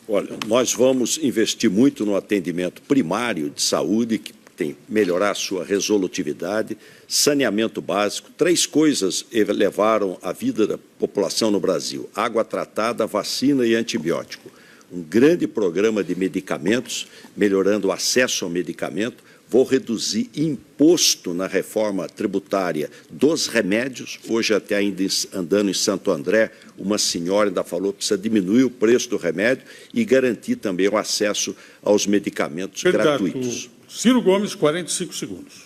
Olha, nós vamos investir muito no atendimento primário de saúde, que tem que melhorar a sua resolutividade, saneamento básico. 3 coisas levaram a vida da população no Brasil: água tratada, vacina e antibiótico. Um grande programa de medicamentos, melhorando o acesso ao medicamento. Vou reduzir imposto na reforma tributária dos remédios. Hoje, até ainda andando em Santo André, uma senhora ainda falou que precisa diminuir o preço do remédio e garantir também o acesso aos medicamentos gratuitos. Ciro Gomes, 45 segundos.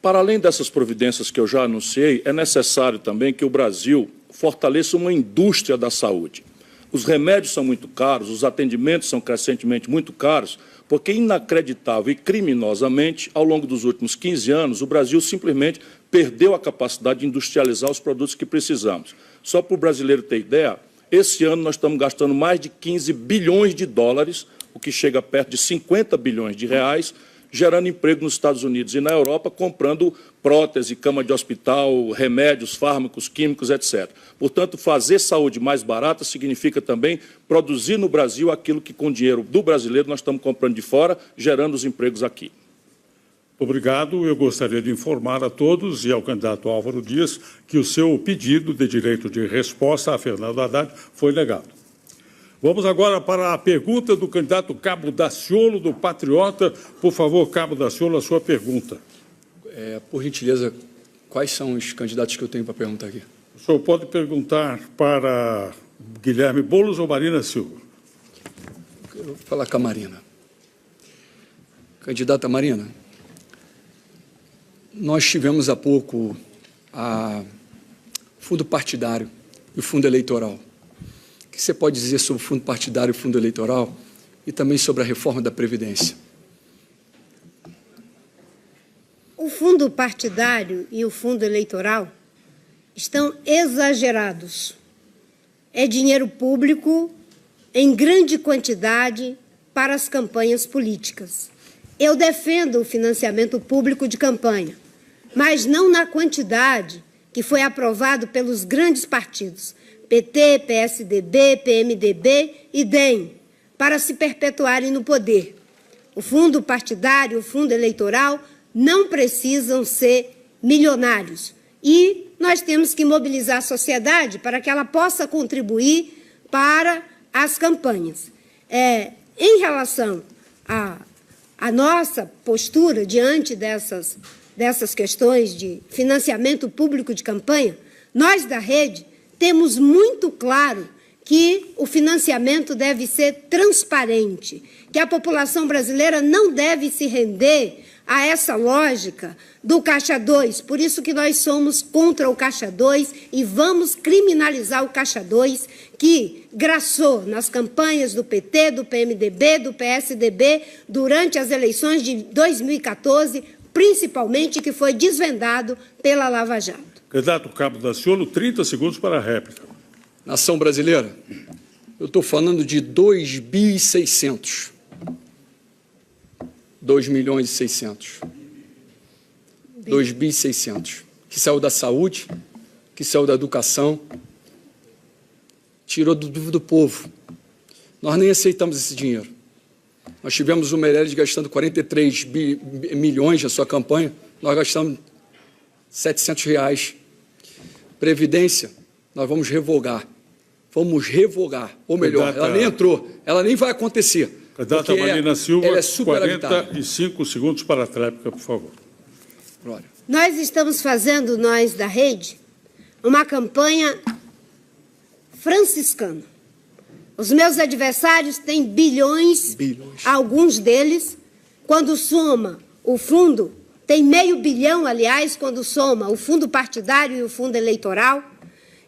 Para além dessas providências que eu já anunciei, é necessário também que o Brasil fortaleça uma indústria da saúde. Os remédios são muito caros, os atendimentos são crescentemente muito caros, porque, inacreditável e criminosamente, ao longo dos últimos 15 anos, o Brasil simplesmente perdeu a capacidade de industrializar os produtos que precisamos. Só para o brasileiro ter ideia, esse ano nós estamos gastando mais de 15 bilhões de dólares, o que chega perto de 50 bilhões de reais, gerando emprego nos Estados Unidos e na Europa, comprando prótese, cama de hospital, remédios, fármacos, químicos, etc. Portanto, fazer saúde mais barata significa também produzir no Brasil aquilo que, com dinheiro do brasileiro, nós estamos comprando de fora, gerando os empregos aqui. Obrigado. Eu gostaria de informar a todos e ao candidato Álvaro Dias que o seu pedido de direito de resposta a Fernando Haddad foi negado. Vamos agora para a pergunta do candidato Cabo Daciolo, do Patriota. Por favor, Cabo Daciolo, a sua pergunta. Por gentileza, quais são os candidatos que eu tenho para perguntar aqui? O senhor pode perguntar para Guilherme Boulos ou Marina Silva? Eu vou falar com a Marina. Candidata Marina, nós tivemos há pouco o fundo partidário e o fundo eleitoral. O que você pode dizer sobre o fundo partidário e o fundo eleitoral e também sobre a reforma da Previdência? O fundo partidário e o fundo eleitoral estão exagerados. É dinheiro público em grande quantidade para as campanhas políticas. Eu defendo o financiamento público de campanha, mas não na quantidade que foi aprovado pelos grandes partidos, PT, PSDB, PMDB e DEM, para se perpetuarem no poder. O fundo partidário e o fundo eleitoral não precisam ser milionários. E nós temos que mobilizar a sociedade para que ela possa contribuir para as campanhas. Em relação à nossa postura diante dessas questões de financiamento público de campanha, nós da Rede temos muito claro que o financiamento deve ser transparente, que a população brasileira não deve se render a essa lógica do Caixa 2. Por isso que nós somos contra o Caixa 2 e vamos criminalizar o Caixa 2, que graçou nas campanhas do PT, do PMDB, do PSDB, durante as eleições de 2014, principalmente, que foi desvendado pela Lava Jato. Candidato Cabo Daciolo, 30 segundos para a réplica. Nação brasileira, eu estou falando de 2.600. 2.600.000. 2.600. Que saiu da saúde, que saiu da educação, tirou do povo. Nós nem aceitamos esse dinheiro. Nós tivemos o Meirelles gastando 43 milhões na sua campanha, nós gastamos R$700. Previdência, nós vamos revogar. Vamos revogar. Ou melhor, ela nem entrou, ela nem vai acontecer. Candidata Marina Silva, ela é 45 segundos para a tréplica, por favor. Glória. Nós estamos fazendo, nós da Rede, uma campanha franciscana. Os meus adversários têm bilhões, alguns deles, quando soma o fundo, tem R$500 milhão, aliás, quando soma o fundo partidário e o fundo eleitoral.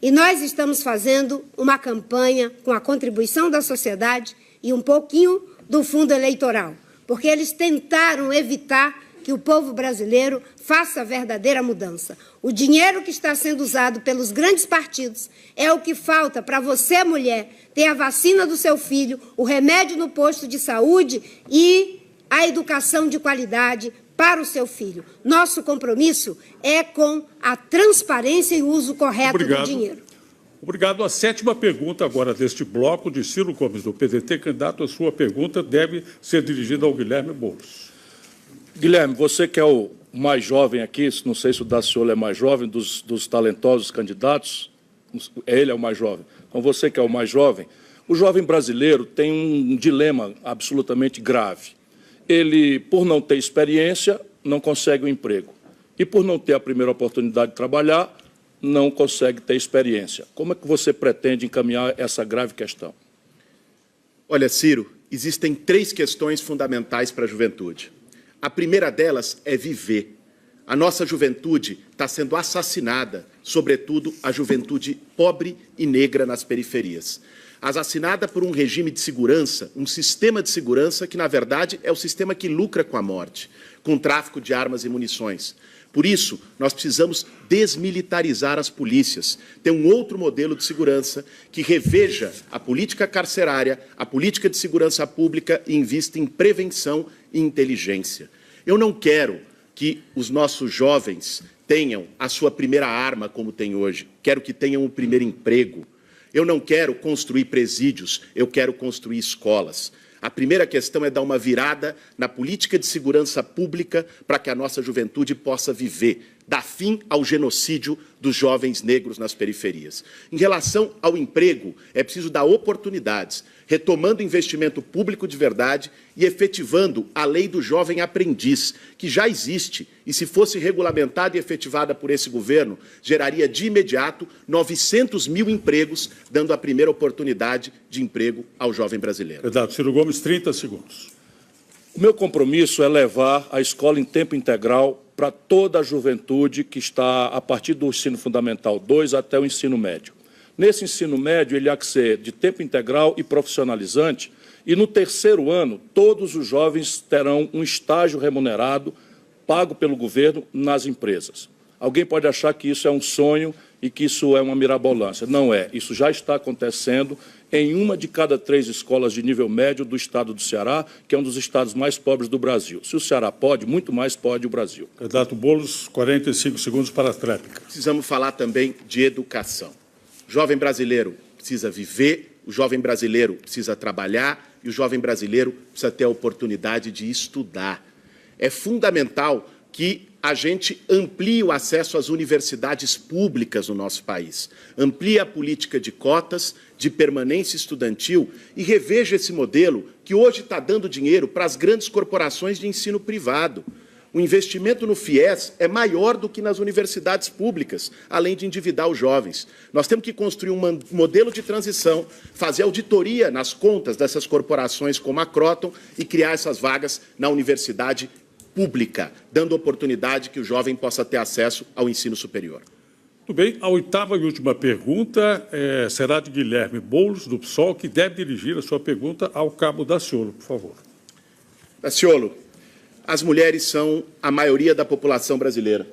E nós estamos fazendo uma campanha com a contribuição da sociedade e um pouquinho do fundo eleitoral, porque eles tentaram evitar que o povo brasileiro faça a verdadeira mudança. O dinheiro que está sendo usado pelos grandes partidos é o que falta para você, mulher, ter a vacina do seu filho, o remédio no posto de saúde e a educação de qualidade para o seu filho. Nosso compromisso é com a transparência e o uso correto do dinheiro. Obrigado. A 7ª pergunta agora deste bloco de Ciro Gomes, do PDT. Candidato, a sua pergunta deve ser dirigida ao Guilherme Boulos. Guilherme, você que é o mais jovem aqui, não sei se o Daciolo é mais jovem, dos talentosos candidatos, ele é o mais jovem. Então, você que é o mais jovem, o jovem brasileiro tem um dilema absolutamente grave. Ele, por não ter experiência, não consegue um emprego. E por não ter a primeira oportunidade de trabalhar, não consegue ter experiência. Como é que você pretende encaminhar essa grave questão? Olha, Ciro, existem 3 questões fundamentais para a juventude. A primeira delas é viver. A nossa juventude está sendo assassinada, sobretudo a juventude pobre e negra nas periferias. Assassinada por um regime de segurança, um sistema de segurança que, na verdade, é o sistema que lucra com a morte, com o tráfico de armas e munições. Por isso, nós precisamos desmilitarizar as polícias, ter um outro modelo de segurança que reveja a política carcerária, a política de segurança pública e invista em prevenção e inteligência. Eu não quero que os nossos jovens tenham a sua primeira arma como tem hoje. Quero que tenham o primeiro emprego. Eu não quero construir presídios, eu quero construir escolas. A primeira questão é dar uma virada na política de segurança pública para que a nossa juventude possa viver, dar fim ao genocídio dos jovens negros nas periferias. Em relação ao emprego, é preciso dar oportunidades, retomando investimento público de verdade e efetivando a lei do jovem aprendiz, que já existe e, se fosse regulamentada e efetivada por esse governo, geraria de imediato 900 mil empregos, dando a primeira oportunidade de emprego ao jovem brasileiro. Candidato Ciro Gomes, 30 segundos. O meu compromisso é levar a escola em tempo integral para toda a juventude que está a partir do ensino fundamental 2 até o ensino médio. Nesse ensino médio, ele há que ser de tempo integral e profissionalizante, e no 3º ano, todos os jovens terão um estágio remunerado, pago pelo governo, nas empresas. Alguém pode achar que isso é um sonho e que isso é uma mirabolância. Não é. Isso já está acontecendo em uma de cada 3 escolas de nível médio do estado do Ceará, que é um dos estados mais pobres do Brasil. Se o Ceará pode, muito mais pode o Brasil. Candidato Boulos, 45 segundos para a tréplica. Precisamos falar também de educação. O jovem brasileiro precisa viver, o jovem brasileiro precisa trabalhar e o jovem brasileiro precisa ter a oportunidade de estudar. É fundamental que a gente amplie o acesso às universidades públicas no nosso país, amplie a política de cotas, de permanência estudantil e reveja esse modelo que hoje está dando dinheiro para as grandes corporações de ensino privado. O investimento no FIES é maior do que nas universidades públicas, além de endividar os jovens. Nós temos que construir um modelo de transição, fazer auditoria nas contas dessas corporações como a Croton e criar essas vagas na universidade pública, dando oportunidade que o jovem possa ter acesso ao ensino superior. Muito bem. A 8ª e última pergunta será de Guilherme Boulos, do PSOL, que deve dirigir a sua pergunta ao cabo Daciolo, por favor. Daciolo, as mulheres são a maioria da população brasileira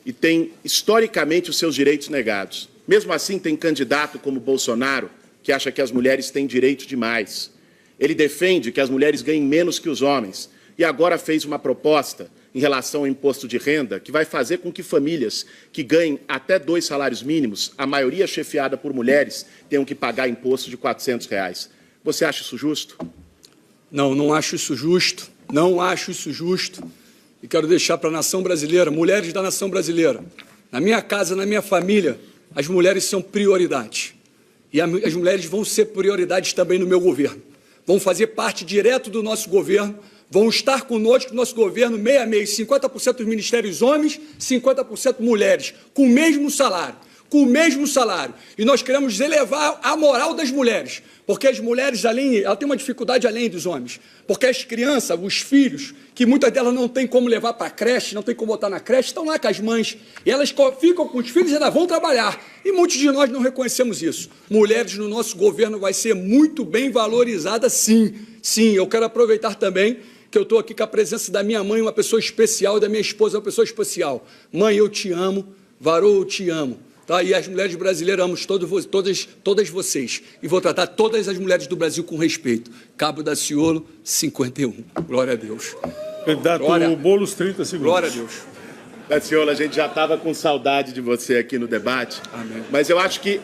e têm, historicamente, os seus direitos negados. Mesmo assim, tem candidato como Bolsonaro que acha que as mulheres têm direito demais. Ele defende que as mulheres ganhem menos que os homens e agora fez uma proposta em relação ao imposto de renda que vai fazer com que famílias que ganhem até 2 salários mínimos, a maioria chefiada por mulheres, tenham que pagar imposto de R$ 400. Você acha isso justo? Não, não acho isso justo. Não acho isso justo e quero deixar para a nação brasileira, mulheres da nação brasileira, na minha casa, na minha família, as mulheres são prioridade. E as mulheres vão ser prioridades também no meu governo. Vão fazer parte direto do nosso governo, vão estar conosco no nosso governo, 50% dos ministérios homens, 50% mulheres, com o mesmo salário, com o mesmo salário. E nós queremos elevar a moral das mulheres, porque as mulheres, elas têm uma dificuldade além dos homens, porque as crianças, os filhos, que muitas delas não têm como levar para a creche, não têm como botar na creche, estão lá com as mães, e elas ficam com os filhos e ainda vão trabalhar. E muitos de nós não reconhecemos isso. Mulheres no nosso governo vai ser muito bem valorizada, sim. Sim, eu quero aproveitar também que eu estou aqui com a presença da minha mãe, uma pessoa especial, e da minha esposa, uma pessoa especial. Mãe, eu te amo. Varô, eu te amo. Tá? E as mulheres brasileiras, amo todas vocês. E vou tratar todas as mulheres do Brasil com respeito. Cabo Daciolo, 51. Glória a Deus. Candidato Boulos, 30 segundos. Glória a Deus. Daciolo, a gente já estava com saudade de você aqui no debate. Amém. Mas eu acho que,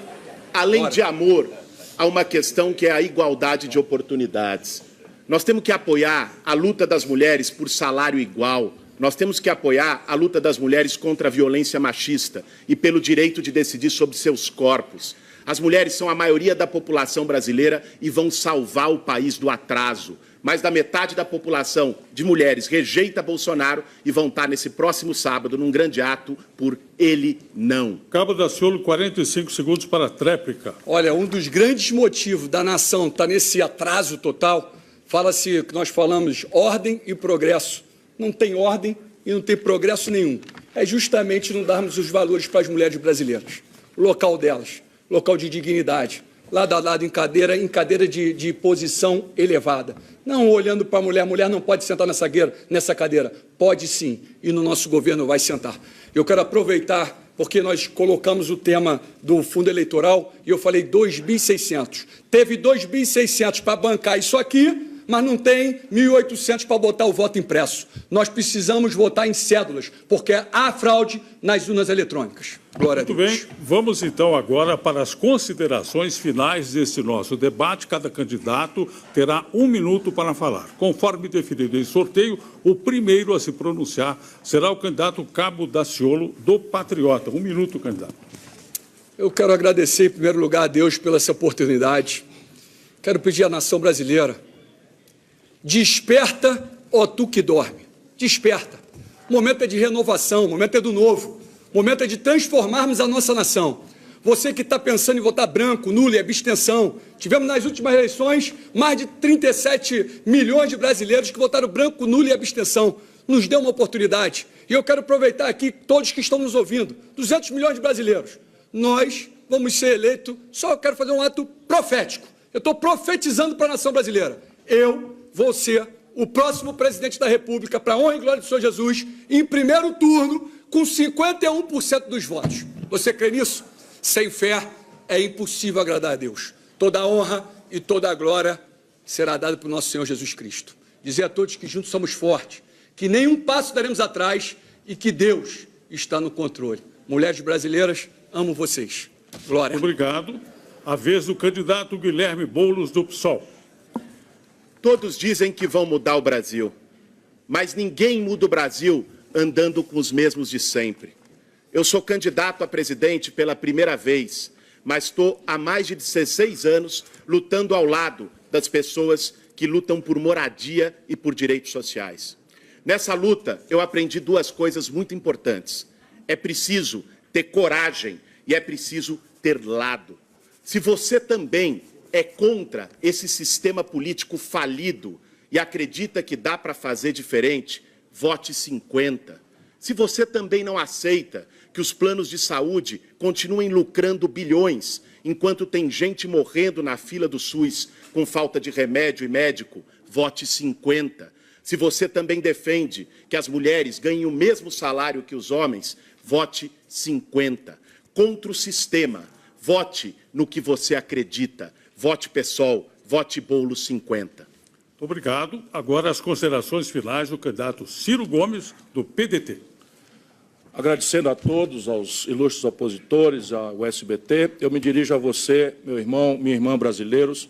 além de amor, há uma questão que é a igualdade de oportunidades. Nós temos que apoiar a luta das mulheres por salário igual. Nós temos que apoiar a luta das mulheres contra a violência machista e pelo direito de decidir sobre seus corpos. As mulheres são a maioria da população brasileira e vão salvar o país do atraso. Mais da metade da população de mulheres rejeita Bolsonaro e vão estar nesse próximo sábado num grande ato por ele não. Cabo Daciolo, 45 segundos para a tréplica. Olha, um dos grandes motivos da nação estar nesse atraso total, fala-se que nós falamos ordem e progresso. Não tem ordem e não tem progresso nenhum. É justamente não darmos os valores para as mulheres brasileiras. O local delas, local de dignidade, lado a lado em cadeira de posição elevada. Não olhando para a mulher não pode sentar nessa cadeira. Pode sim, e no nosso governo vai sentar. Eu quero aproveitar, porque nós colocamos o tema do fundo eleitoral, e eu falei 2.600. Teve 2.600 para bancar isso aqui, mas não tem 1.800 para botar o voto impresso. Nós precisamos votar em cédulas, porque há fraude nas urnas eletrônicas. Glória a Deus. Muito bem, vamos então agora para as considerações finais desse nosso debate. Cada candidato terá 1 minuto para falar. Conforme definido em sorteio, o primeiro a se pronunciar será o candidato Cabo Daciolo, do Patriota. 1 minuto, candidato. Eu quero agradecer, em primeiro lugar, a Deus pela essa oportunidade. Quero pedir à nação brasileira: desperta, ó tu que dorme. Desperta. O momento é de renovação, o momento é do novo. O momento é de transformarmos a nossa nação. Você que está pensando em votar branco, nulo e abstenção, tivemos nas últimas eleições mais de 37 milhões de brasileiros que votaram branco, nulo e abstenção. Nos deu uma oportunidade. E eu quero aproveitar aqui todos que estão nos ouvindo, 200 milhões de brasileiros. Nós vamos ser eleitos, só eu quero fazer um ato profético. Eu estou profetizando para a nação brasileira. Eu vou ser o próximo presidente da República, para a honra e glória do Senhor Jesus, em primeiro turno, com 51% dos votos. Você crê nisso? Sem fé é impossível agradar a Deus. Toda a honra e toda a glória será dada para o nosso Senhor Jesus Cristo. Dizer a todos que juntos somos fortes, que nenhum passo daremos atrás e que Deus está no controle. Mulheres brasileiras, amo vocês. Glória. Obrigado. A vez do candidato Guilherme Boulos, do PSOL. Todos dizem que vão mudar o Brasil, mas ninguém muda o Brasil andando com os mesmos de sempre. Eu sou candidato a presidente pela primeira vez, mas estou há mais de 16 anos lutando ao lado das pessoas que lutam por moradia e por direitos sociais. Nessa luta, eu aprendi 2 coisas muito importantes. É preciso ter coragem e é preciso ter lado. Se você também é contra esse sistema político falido e acredita que dá para fazer diferente, vote 50. Se você também não aceita que os planos de saúde continuem lucrando bilhões, enquanto tem gente morrendo na fila do SUS com falta de remédio e médico, vote 50. Se você também defende que as mulheres ganhem o mesmo salário que os homens, vote 50. Contra o sistema, vote no que você acredita. Vote PSOL, vote Boulos 50. Muito obrigado. Agora as considerações finais do candidato Ciro Gomes, do PDT. Agradecendo a todos, aos ilustres opositores, ao SBT, eu me dirijo a você, meu irmão, minha irmã brasileiros,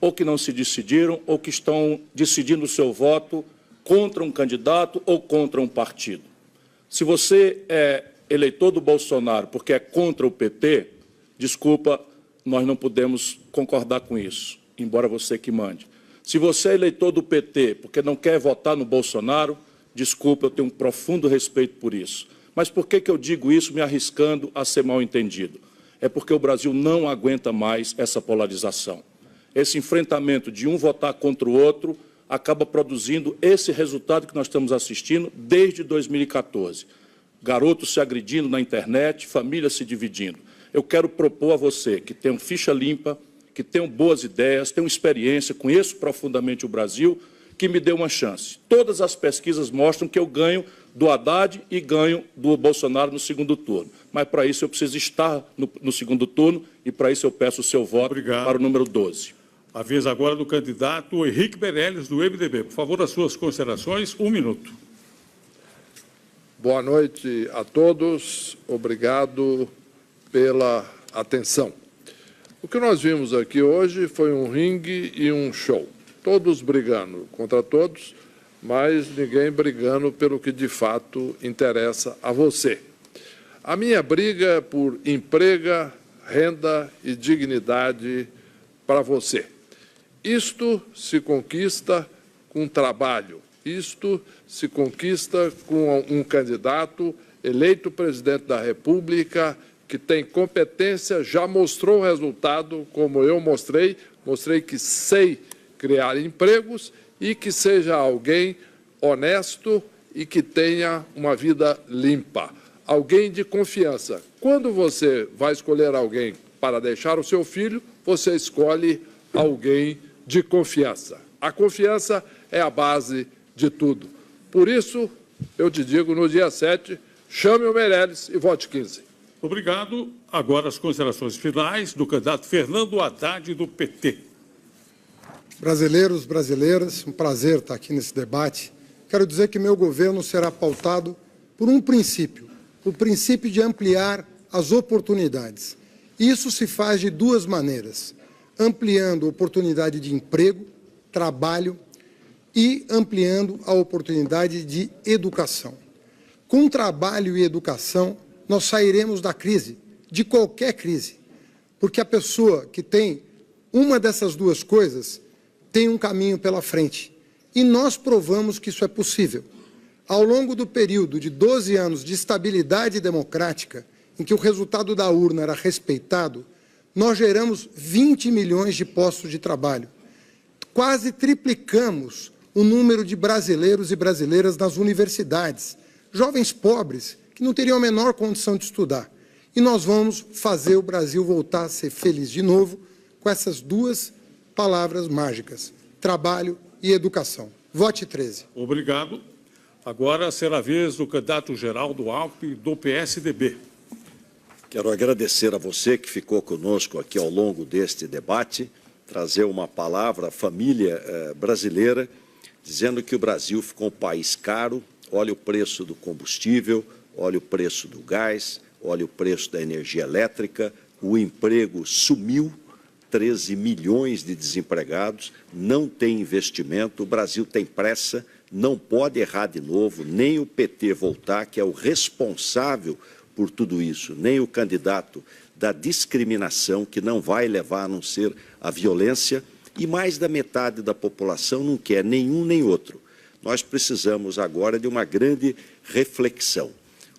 ou que não se decidiram, ou que estão decidindo o seu voto contra um candidato ou contra um partido. Se você é eleitor do Bolsonaro porque é contra o PT, desculpa, nós não podemos concordar com isso, embora você que mande. Se você é eleitor do PT porque não quer votar no Bolsonaro, desculpa, eu tenho um profundo respeito por isso. Mas por que eu digo isso me arriscando a ser mal entendido? é porque o Brasil não aguenta mais essa polarização. Esse enfrentamento de um votar contra o outro acaba produzindo esse resultado que nós estamos assistindo desde 2014. Garotos se agredindo na internet, famílias se dividindo. Eu quero propor a você que tenham ficha limpa, que tenham boas ideias, tenham experiência, conheço profundamente o Brasil, que me dê uma chance. Todas as pesquisas mostram que eu ganho do Haddad e ganho do Bolsonaro no segundo turno. Mas, para isso, eu preciso estar no segundo turno e, para isso, eu peço o seu voto para o número 12. A vez agora do candidato Henrique Meirelles, do MDB. Por favor, as suas considerações, 1 minuto. Boa noite a todos. Obrigado pela atenção. O que nós vimos aqui hoje foi um ringue e um show. Todos brigando contra todos, mas ninguém brigando pelo que de fato interessa a você. A minha briga é por emprego, renda e dignidade para você. Isto se conquista com trabalho. Isto se conquista com um candidato eleito presidente da República, que tem competência, já mostrou o resultado, como eu mostrei que sei criar empregos e que seja alguém honesto e que tenha uma vida limpa, alguém de confiança. Quando você vai escolher alguém para deixar o seu filho, você escolhe alguém de confiança. A confiança é a base de tudo. Por isso, eu te digo, no dia 7, chame o Meirelles e vote 15. Obrigado. Agora as considerações finais do candidato Fernando Haddad, do PT. Brasileiros, brasileiras, um prazer estar aqui nesse debate. Quero dizer que meu governo será pautado por um princípio, o princípio de ampliar as oportunidades. Isso se faz de duas maneiras, ampliando a oportunidade de emprego, trabalho e ampliando a oportunidade de educação. Com trabalho e educação, nós sairemos da crise, de qualquer crise, porque a pessoa que tem uma dessas duas coisas tem um caminho pela frente. E nós provamos que isso é possível. Ao longo do período de 12 anos de estabilidade democrática, em que o resultado da urna era respeitado, nós geramos 20 milhões de postos de trabalho. Quase triplicamos o número de brasileiros e brasileiras nas universidades, jovens pobres que não teriam a menor condição de estudar. E nós vamos fazer o Brasil voltar a ser feliz de novo com essas duas palavras mágicas, trabalho e educação. Vote 13. Obrigado. Agora será a vez do candidato Geraldo Alckmin, do PSDB. Quero agradecer a você que ficou conosco aqui ao longo deste debate, trazer uma palavra à família brasileira, dizendo que o Brasil ficou um país caro. Olha o preço do combustível, olha o preço do gás, olha o preço da energia elétrica, o emprego sumiu, 13 milhões de desempregados, não tem investimento, o Brasil tem pressa, não pode errar de novo, nem o PT voltar, que é o responsável por tudo isso, nem o candidato da discriminação, que não vai levar a não ser a violência, e mais da metade da população não quer nenhum nem outro. Nós precisamos agora de uma grande reflexão.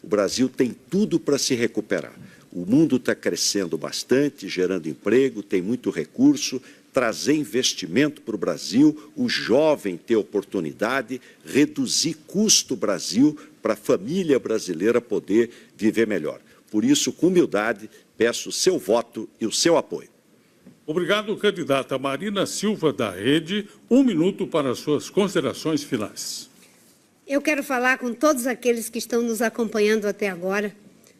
O Brasil tem tudo para se recuperar. O mundo está crescendo bastante, gerando emprego, tem muito recurso, trazer investimento para o Brasil, o jovem ter oportunidade, reduzir custo Brasil para a família brasileira poder viver melhor. Por isso, com humildade, peço o seu voto e o seu apoio. Obrigado, candidata Marina Silva, da Rede. 1 minuto para as suas considerações finais. Eu quero falar com todos aqueles que estão nos acompanhando até agora,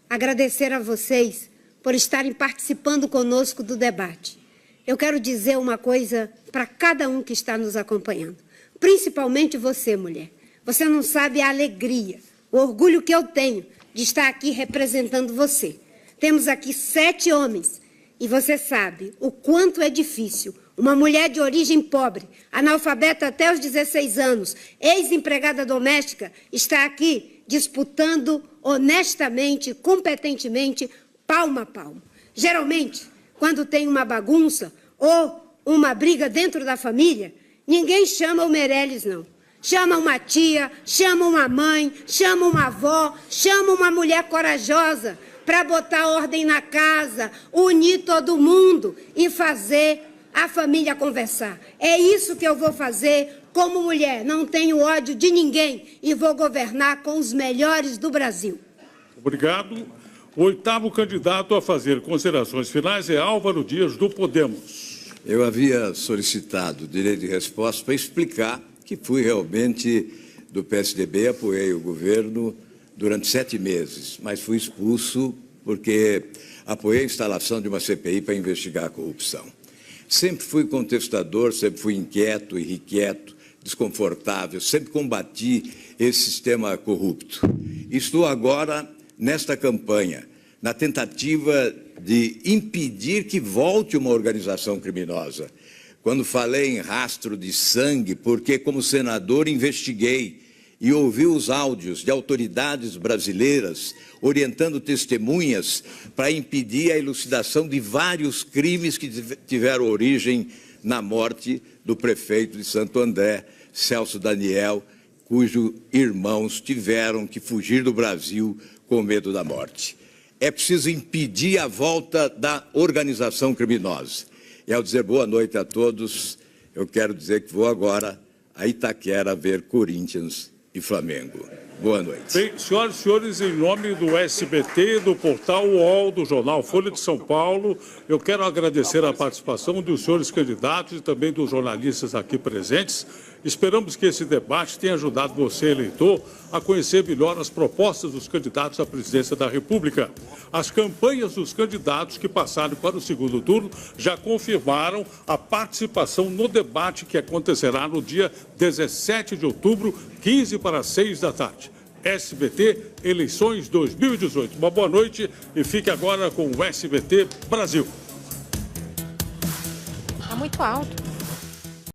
agradecer a vocês por estarem participando conosco do debate. Eu quero dizer uma coisa para cada um que está nos acompanhando, principalmente você, mulher. Você não sabe a alegria, o orgulho que eu tenho de estar aqui representando você. Temos aqui 7 homens e você sabe o quanto é difícil uma mulher de origem pobre, analfabeta até os 16 anos, ex-empregada doméstica, está aqui disputando honestamente, competentemente, palmo a palmo. Geralmente, quando tem uma bagunça ou uma briga dentro da família, ninguém chama o Meirelles, não. Chama uma tia, chama uma mãe, chama uma avó, chama uma mulher corajosa, para botar ordem na casa, unir todo mundo e fazer a família conversar. É isso que eu vou fazer como mulher. Não tenho ódio de ninguém e vou governar com os melhores do Brasil. Obrigado. O oitavo candidato a fazer considerações finais é Álvaro Dias, do Podemos. Eu havia solicitado direito de resposta para explicar que fui realmente do PSDB, apoiei o governo durante 7 meses, mas fui expulso porque apoiei a instalação de uma CPI para investigar a corrupção. Sempre fui contestador, sempre fui inquieto, irrequieto, desconfortável, sempre combati esse sistema corrupto. Estou agora nesta campanha, na tentativa de impedir que volte uma organização criminosa. Quando falei em rastro de sangue, porque como senador investiguei e ouvi os áudios de autoridades brasileiras orientando testemunhas para impedir a elucidação de vários crimes que tiveram origem na morte do prefeito de Santo André, Celso Daniel, cujos irmãos tiveram que fugir do Brasil com medo da morte. É preciso impedir a volta da organização criminosa. E ao dizer boa noite a todos, eu quero dizer que vou agora a Itaquera ver Corinthians e Flamengo. Boa noite. Bem, senhoras e senhores, em nome do SBT, do portal UOL, do jornal Folha de São Paulo, eu quero agradecer a participação dos senhores candidatos e também dos jornalistas aqui presentes. Esperamos que esse debate tenha ajudado você, eleitor, a conhecer melhor as propostas dos candidatos à presidência da República. As campanhas dos candidatos que passaram para o segundo turno já confirmaram a participação no debate que acontecerá no dia 17 de outubro, 15 para 6 da tarde. SBT Eleições 2018. Uma boa noite e fique agora com o SBT Brasil. Está muito alto.